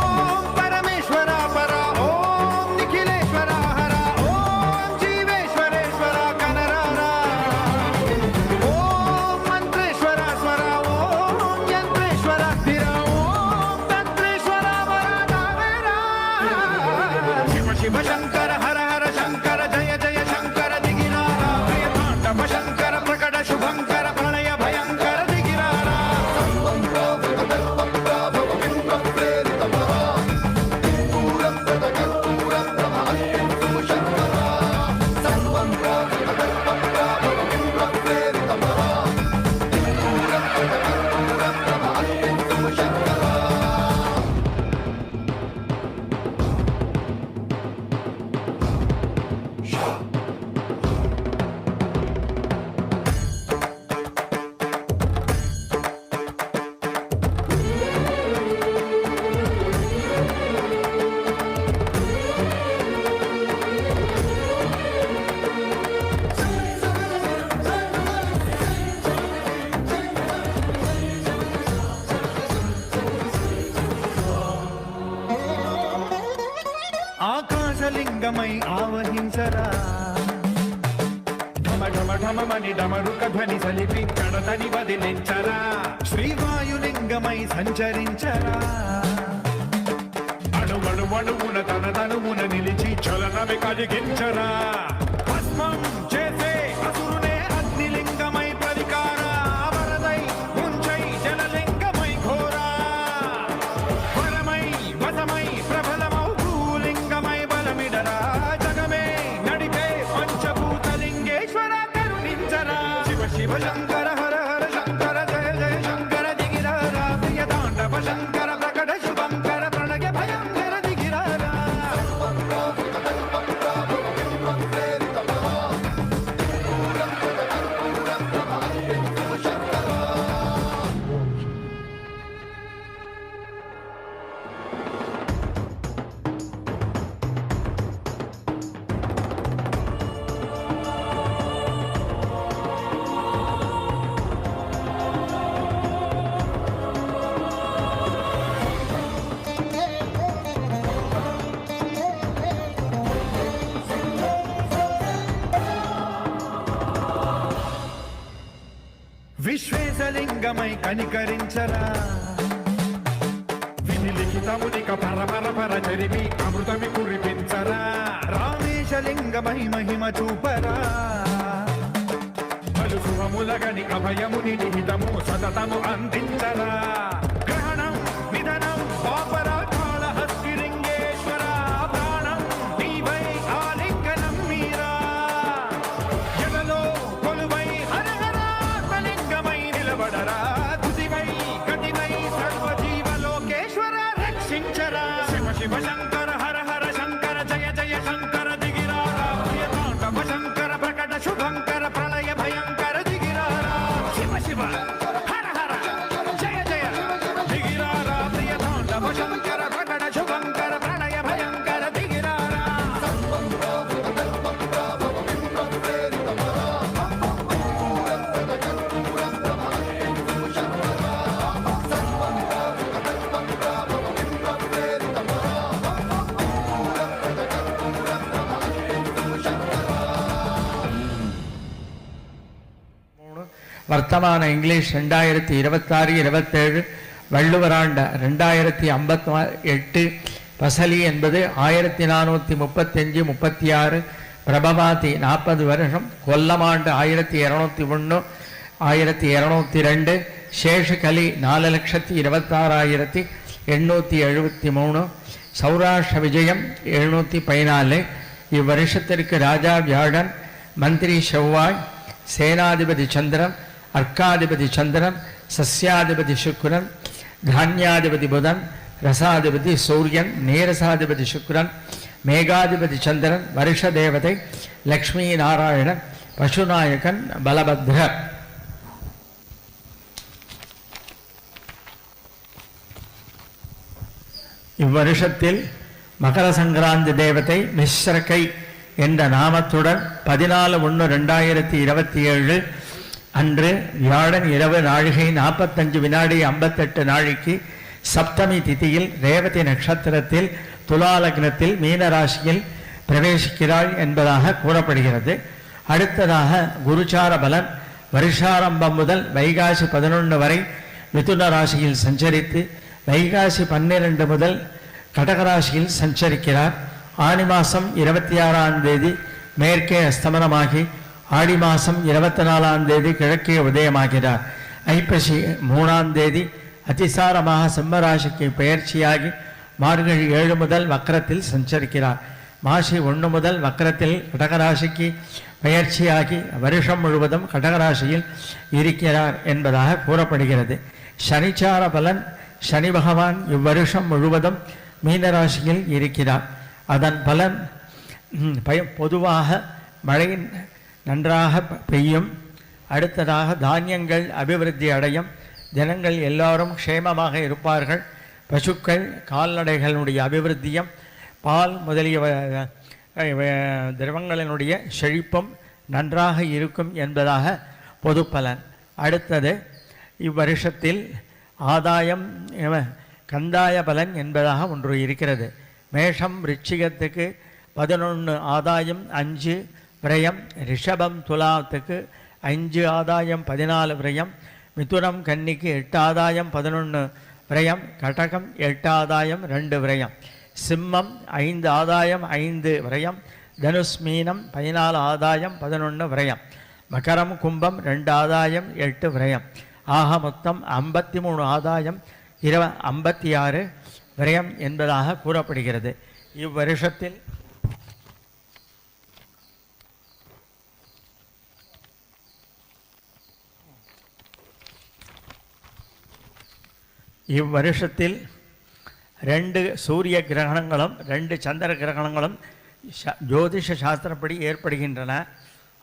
పరమేశ్వర పర ఓం నిఖిలేశ్వర హర ఓం జీవేశ్వరేశ్వర కనరారా ఓం మంత్రేశ్వర స్వర ఓం యంత్రేశ్వర స్థిర ఓం ఆకాశలింగమై ఆవహించరా ఢమ ఢమ ఢమమని డమరుక ధ్వని సలిపి కడతని వదిలించరా శ్రీవాయులింగమై సంచరించరా అణువణువున తన తనువున నిలిచి చలనమి కలిగించరా భస్మం చేసే అసురునే అగ్నిలింగమై పరికార వరదై ముంచై జలలింగమై ఘోరా వరమై వసమై ప్రబలమౌ భూలింగమై బలమిడరా జగమే నడిపే పంచభూతలింగేశ్వర కరుణించరా శివ శివ శంకర హర హర శంకర జయ జయ శంకర దిగిరారా ప్రియ తాండవ శంకర ప్రకట శుభంకర ప్రణయ భయంకర దిగిరారా విశ్వేశలింగమై కనికరించరా విధి లిఖితమునిక పరపర చరిమి అమృతమి కురిపించరా రామేశలింగమై మహిమ చూపరా పలు శుభములగని అభయముని నిహితము సతతము అందించరా గ్రహణం నిధనం పాపరా కాళహస్తిలింగేశ్వర ప్రాణం నీవై ఆలింగనం మీరా ఎదలో కొలువై హరహరాత్మలింగమై నిలబడరా తుదివై కటివై సర్వజీవలోకేశ్వర రక్షించరా శివ శివ శంకర హర హర శంకర జయ జయ శంకర దిగిరారా ప్రియ తాండవ శంకర ప్రకట శుభంకర ప్రళయ భయంకర దిగిరారా శివ శివ హర హర జయ జయ దిగిరారా ప్రియ తాండవ శంకర ప్రకట శుభంకర ప్రళయ భయంకర దిగిరారా வர்த்தமான இங்கிலீஷ் 2026-27 வள்ளுவர் ஆண்டு 2058 பசலி என்பது 1435-36 பிரபவாதி 40 வருஷம் கொல்லமாண்டு 1201 1202 சேஷகலி 4,26,873 சௌராஷ்டிர விஜயம் 714 இவ்வருஷத்திற்கு ராஜா வியாழன் மந்திரி செவ்வாய் சேனாதிபதி சந்திரன் அர்க்காதிபதி சந்திரன் சஸ்யாதிபதி சுக்கிரன் தானியாதிபதி புதன் ரசாதிபதி சூரியன் நேரசாதிபதி சுக்கிரன் மேகாதிபதி சந்திரன் வருஷ தேவதை லக்ஷ்மி நாராயணன் பசுநாயகன் பலபத்ரர் இவ்வருஷத்தில் மகர சங்கராந்தி தேவதை மிஸ்ரகை என்ற நாமத்துடன் 14/1/2027 அன்று வியாழன் இரவு நாழிகை 45 வினாடி 58 நாழிக்கு சப்தமி திதியில் ரேவதி நட்சத்திரத்தில் துலா லக்னத்தில் மீன ராசியில் பிரவேசிக்கிறாள் என்பதாக கூறப்படுகிறது. அடுத்ததாக குருச்சார பலன் வருஷாரம்பம் முதல் வைகாசி 11 வரை மிதுன ராசியில் சஞ்சரித்து வைகாசி 12 முதல் கடகராசியில் சஞ்சரிக்கிறார். ஆனி மாதம் 26ஆம் தேதி மேற்கே அஸ்தமனமாகி ஆடி மாதம் 24ஆம் தேதி கிழக்கே உதயமாகிறார். ஐப்பசி 3ஆம் தேதி அதிசாரமாக சிம்மராசிக்கு பெயர்ச்சியாகி மார்கழி 7 முதல் வக்கரத்தில் சஞ்சரிக்கிறார். மாசி 1 முதல் வக்கரத்தில் கடகராசிக்கு பெயர்ச்சியாகி வருஷம் முழுவதும் கடகராசியில் இருக்கிறார் என்பதாக கூறப்படுகிறது. சனிச்சார பலன் சனி பகவான் இவ்வருஷம் முழுவதும் மீனராசியில் இருக்கிறார். அதன் பலன் பொதுவாக மழை நன்றாக பெய்யும். அடுத்ததாக தானியங்கள் அபிவிருத்தி அடையும். ஜனங்கள் எல்லாரும் க்ஷேமமாக இருப்பார்கள். பசுக்கள் கால்நடைகளுடைய அபிவிருத்தியும் பால் முதலிய திரவங்களினுடைய செழிப்பும் நன்றாக இருக்கும் என்பதாக பொது பலன். அடுத்தது இவ்வருஷத்தில் ஆதாயம் கந்தாய பலன் என்பதாக ஒன்று இருக்கிறது. மேஷம் ரிச்சிகத்துக்கு 11 ஆதாயம் 5 விரயம். ரிஷபம் துலாத்துக்கு 5 ஆதாயம் 14 விரயம். மிதுனம் கன்னிக்கு 8 ஆதாயம் 11 விரயம். கடகம் 8 ஆதாயம் 2 விரயம். சிம்மம் 5 ஆதாயம் 5 விரயம். தனுஷ் மீனம் 14 ஆதாயம் 11 விரயம். மகரம் கும்பம் 2 ஆதாயம் 8 விரயம். ஆக மொத்தம் 53 ஆதாயம் 56 விரயம் என்பதாக கூறப்படுகிறது. இவ்வருஷத்தில் இவ்வருஷத்தில் 2 சூரிய கிரகணங்களும் 2 சந்திர கிரகணங்களும் ஜோதிஷ சாஸ்திரப்படி ஏற்படுகின்றன.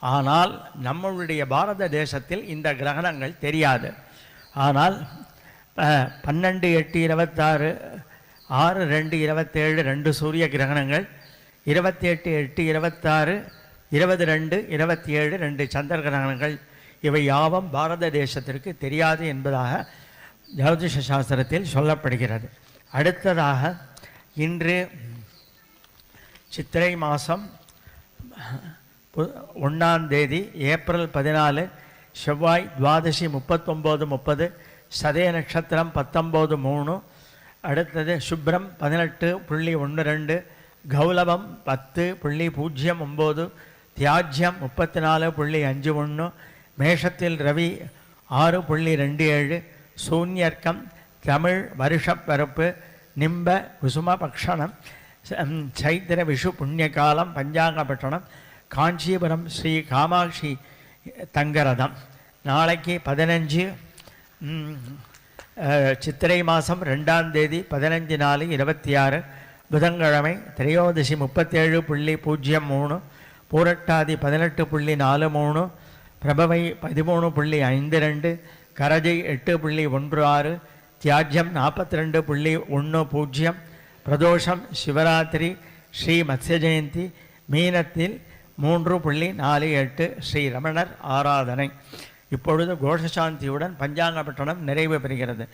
ஆனால் நம்மளுடைய பாரத தேசத்தில் இந்த கிரகணங்கள் தெரியாது. ஆனால் 12/8/26 6/2/27 2 சூரிய கிரகணங்கள், 28/8/26 22/27 2 சந்திர கிரகணங்கள், இவை யாவும் பாரத தேசத்திற்கு தெரியாது என்பதாக ஜோதிஷ சாஸ்திரத்தில் சொல்லப்படுகிறது. அடுத்ததாக இன்று சித்திரை மாதம் 1ஆம் தேதி ஏப்ரல் 14 செவ்வாய் துவாதசி 39:30 சதய நட்சத்திரம் 19:3. அடுத்தது சுப்ரம் 18.12 கௌலபம் 10.09 தியாஜ்யம் 34.51 மேஷத்தில் ரவி 6.27 சூன்யர்க்கம் தமிழ் வருஷப்பரப்பு நிம்ப குசுமபக்ஷணம் சைத்திர விஷு புண்ணியகாலம் பஞ்சாங்கபட்டணம் காஞ்சிபுரம் ஸ்ரீ காமாட்சி தங்கரதம். நாளைக்கு 15 சித்திரை மாதம் 2ஆம் தேதி 15/4/26 புதன்கிழமை திரையோதசி 37.03 பூரட்டாதி 18.43 பிரபவை 13.52 கரஜை 8.16 தியாஜ்யம் 42.10 பிரதோஷம் சிவராத்திரி ஸ்ரீ மத்ய ஜெயந்தி மீனத்தில் 3.48 ஸ்ரீ ரமணர் ஆராதனை. இப்பொழுது கோஷசாந்தியுடன் பஞ்சாங்கபட்டணம் நிறைவு பெறுகிறது.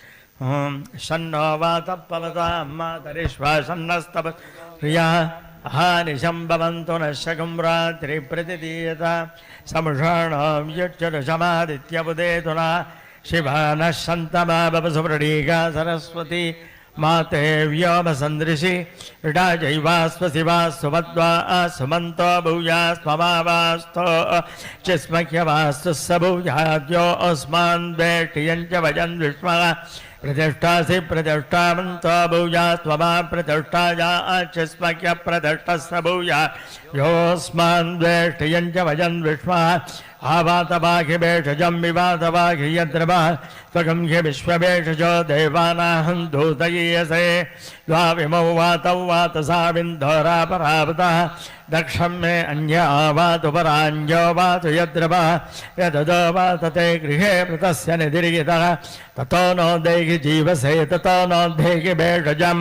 ஓம் ஷன்னோவாதப்பவதாம்மாதரிஸ்வாசன்னஸ்தபரியா அஹானிஷம்பவந்து நஷகும் ராத்திரி பிரதிதீயதா சமுஷாணாம் யட்சரசமாதித்யபுதேதுனா சிவானः சந்தமா பவசுப்ரடீகா சரஸ்வதி மாதே व्योमसन्दृशि ऋडाजैवास्वसिवा सुमद्वा सुमन्तो भूयास्ममावास्तो चिस्मह्यवास्तु स भूयाद्यो अस्मान् वेष्टियं च वजन् विष्मः प्रतिष्ठासि प्रतिष्ठामन्तो भूयास्त्वमा प्रतिष्ठाया चिस्मह्य प्रतिष्ठः स भूया योऽस्मान् वेष्टियं च वजन् विष्मः आवातवाघिभेषजं विवातवाघि यद्रवः त्वगं हि विश्वभेषजो देवानाहं दूतयीयसे द्वाविमौ वातौ वातसाविन्धोरापरावतः दक्षं मे अन्य आवातुपराञ्जो वातु यद्रवः यददो वातते गृहे मृतस्य निधिर्गितः ततो नो देहि जीवसे ततो नो देहि भेषजं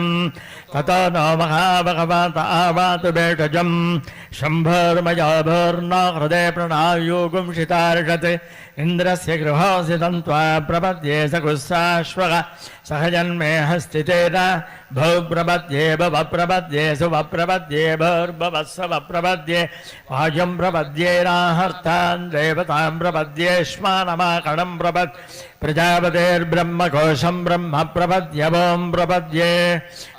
ततो नो महाभगवात आवातु भेषजं शम्भोर्मयोभोर्नो हृदे प्रणायुगुं शितार्षत् इन्द्रस्य गृहोऽसि तन्त्वा प्रपद्ये सकुस्साश्वः सहजन्मे हस्तितेन भौप्रपद्ये भवप्रपद्ये सुवप्रपद्ये भौर्भवस्सवप्रपद्ये वायुं प्रपद्ये नाहर्तान् देवतां प्रपद्येष्मानमाकणं प्रपद् प्रजापतेर्ब्रह्मकोशं ब्रह्म प्रपद्यवों प्रपद्ये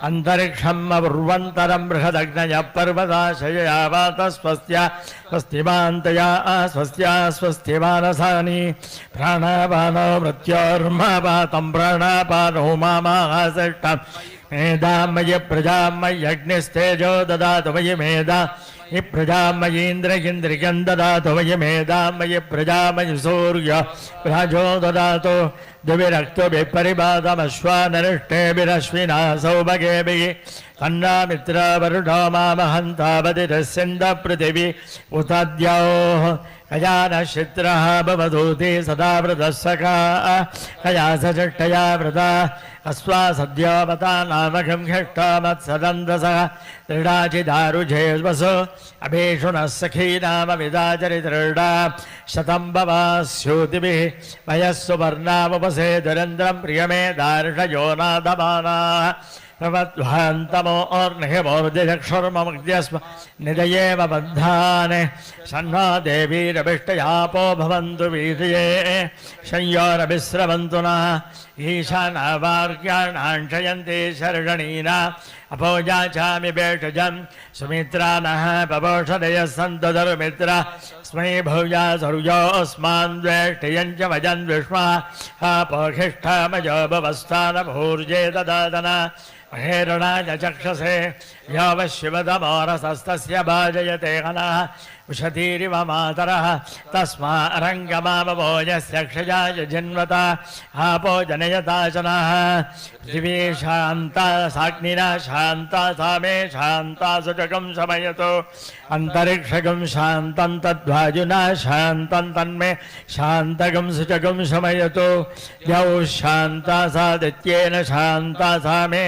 अन्तरिक्षम् अपूर्वन्तरं बृहदग्नयः पर्वताशययावातस्वस्त्या स्वस्तिमान्तया स्वस्त्या स्वस्तिमानसानि प्राणापानो मृत्योर्मापातं प्राणापानो मामाहासष्टं मेधामयि प्रजामय्यग्निस्तेजो ददातु मयि मेधा हि प्रजामयीन्द्रगिन्द्रियं ददातु मयि मेधामयि प्रजामयि सूर्य राजो ददातु दिविरक्तुभिः परिबाधमश्वानरिष्टेभिरश्विना सौभगेभिः तन्नामित्रवरुणो मामहन्तावतिरस्यन्दः पृथिवी उतद्योः कयानश्चित्रः भवदूति सदा वृतः सखा कया सचष्टया वृता अस्वा सद्योपता नामकं ह्यष्टामत्सदन्तसः दृढाचिदारुझेष्वसो अभीषुणः सखी नाम विदाचरितृढा शतं भवास्यूतिभिः वयः सुवर्णामुपसे दुरन्द्रं प्रियमे दार्षयो नादमानाः प्रवध्वान्तमोर्निहिमोर्दिचक्षुर्ममुग्ध्यस्म निदयेव बन्धाने सन्नो देवीरभिष्टयापो भवन्तु वीर्ये संयोरभिस्रवन्तु नः ईशानावार्याणाञ्चयन्ति शर्षणीना अपोजाचामि भेषजं सुमित्रा नः पपोषदयः सन्तु धर्मित्रा स्मै भूया सरुजोऽस्मान् द्वेष्टियं च भजन् विष्मा अपोषिष्ठामजो भवस्थानभूर्जे ददातन महेरणाय चक्षसे यावशिवतमोरसस्तस्य भाजयते हनः उषतीरिव मातरः तस्मा रङ्गमामभोजस्य क्षयाय जिन्वता आपो जनयता जनः पृथिवी शान्ता साग्निना शान्ता सा मे शान्ता सुचकं शमयतु अन्तरिक्षकं शान्तं तद्वायुना शान्तं तन्मे शान्तकं सुचकं शमयतु द्यौः शान्ता सादित्येन शान्ता सा मे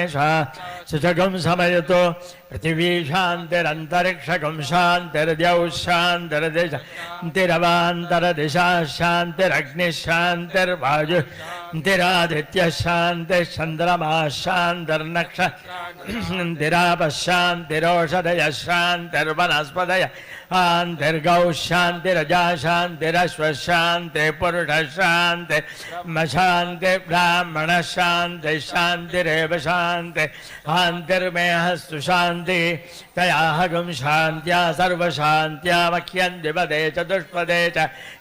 सुचकं शमयतु पृथिवी शान्तिरन्तरिक्षकं शान्तिर्द्यौः शान्तिरवान्तरदिशा शान्तिरग्निः शान्तिर्वायुः शान्तिः चन्द्रमा शान्तिर्नक्षत्रापः शान्तिरोषधयः शान्तिर्वनस्पतयः शान्तिर्गौः शान्तिरजा शान्तिरश्वः शान्तिः पुरुषः शान्तिः ब्राह्मणः शान्तिः शान्तिरेव शान्तिः शान्तिर्मेहस्तु शान्तिः तयाहगं शान्त्या सर्वशान्त्या मह्यं द्विपदे चतुष्पदे च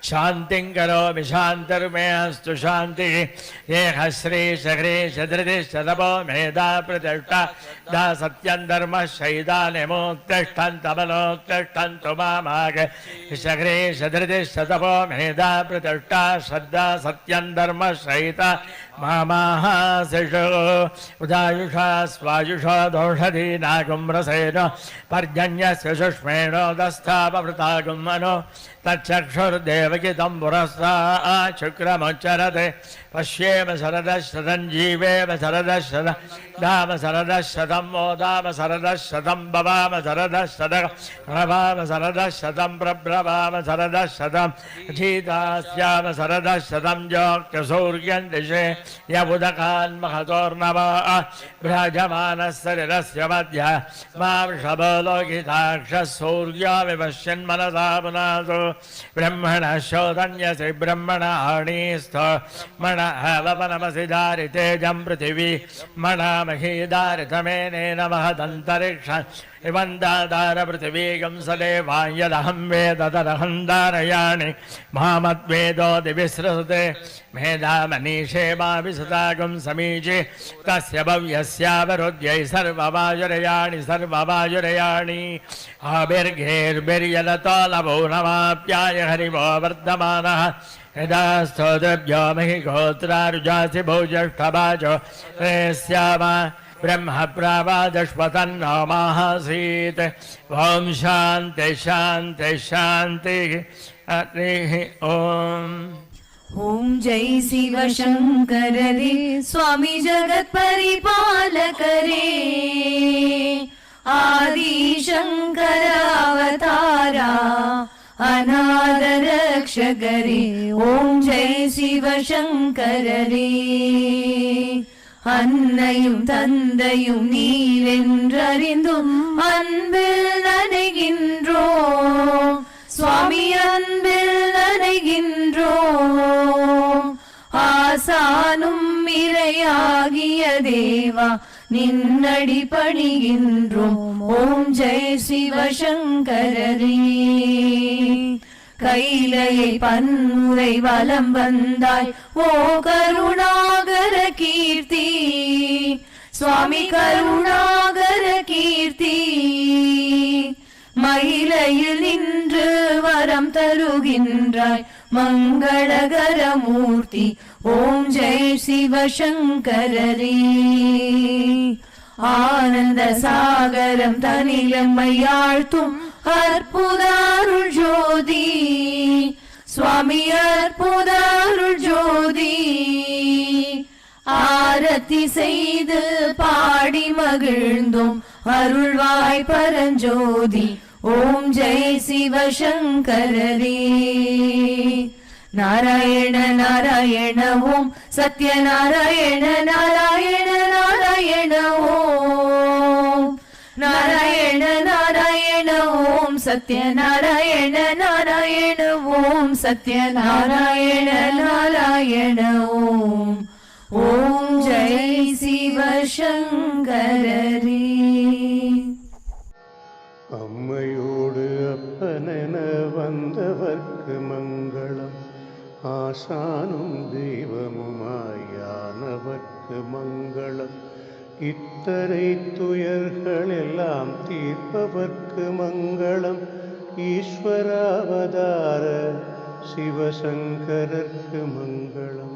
शान्तिं करोमि शान्तिर्मेहस्तु शान्तिः येह श्रीश ह्रीश धृतिश्च तपो मेधा प्रतिष्ठा दा सत्यं धर्मः शैदानिमोत्तिष्ठन्तमनोत्तिष्ठन्तु मामाग ह्रीश धृतिश्च तपो मेधा प्रतिष्ठा श्रद्धा सत्यं धर्मः शैता मामाः शिशो उदायुषा स्वायुषो दोषधीनागुम्रसेन पर्जन्यस्य शुष्मेण दस्थापवृतागुं मनो तच्चक्षुर्देवकितं पुरस्ता शुक्रमुच्चरते पश्येम शरदशतं जीवेम शरदशतं धाम शरदशतं मोदाम शरदशतं भवाम शरदशतं प्रणवाम शरदशतं प्रब्रवाम शरदशतं अधीतास्याम शरदशतं जोक्तसूर्यं दिशे यमुदकान् महतोर्नवा भ्राजमानशरीरस्य मध्ये मां शबलोकिताक्षः सूर्याविपश्यन्मनसा पुनासु ब्रह्मणः शोधन्यसि ब्रह्मणाणीस्थ मणवनमसि दारितेजं पृथिवी मणामही दारितमेनेन महदन्तरिक्ष इवन्दादार पृथिवीगं सदेवां यदहं वेद तदहं धारयामि मामद्वेदो दिविसृते मेधामनीषे मा विसुतागं समीचे तस्य भव्यस्यावरुद्ध्यै सर्ववायुरयाणि सर्ववायुरयाणि आभिर्घेर्भिर्यदतो लभो नमाप्याय हरिवो वर्धमानः यदा स्तोत्रभ्यो महि गोत्रारुजासि भोज्यष्ठभाजो स्याम ब्रह्म प्रावादश्वतन्नो माहासीत् ॐ शान्ति शान्ति शान्तिः हरिः ॐ ओम जय शिव शंकर रे स्वामी जगत परिपालक रे आदि शंकर अवतारा अनाथ रक्षक रे ओम जय शिव शंकर रे அன்னையும் தந்தையும் நீரென்றறிந்தும் அன்பில் நனைகின்றோம் சுவாமி அன்பில் நனைகின்றோம் ஆசானும் இறையாகிய தேவா நின்னடி பணிகின்றோம் ஓம் ஜெய சிவசங்கரரே கைலையை பன்முறை வலம் வந்தாய் ஓ கருணாகர கீர்த்தி சுவாமி கருணாகர கீர்த்தி மயிலையில் நின்று வரம் தருகின்றாய் மங்களகர மூர்த்தி ஓம் ஜெய சிவசங்கரரே ஆனந்த சாகரம் தனிலம்மையாழ்த்தும் அற்புதாருள் ஜோதி சுவாமி அற்புதாருள் ஜோதி ஆரத்தி செய்து பாடி மகிழ்ந்தோம் அருள்வாய் பரஞ்சோதி ஓம் ஜெய சிவசங்கரரே நாராயண நாராயண ஓம் சத்யநாராயண நாராயண நாராயண ஓம் சத்யநாராயண நாராயண ஓம் சத்யநாராயண நாராயண ஓம். ஓம் ஜெய் சிவசங்கரரே. அம்மையோடு அப்பனென வந்தவர்க்கு மங்களம், ஆசானும் தெய்வமுமாயானவர்க்கு மங்களம், இத்தனை துயர்கள் எல்லாம் தீர்ப்பவர்க்கு மங்களம், ஈஸ்வராவதார சிவசங்கரர்க்கு மங்களம்.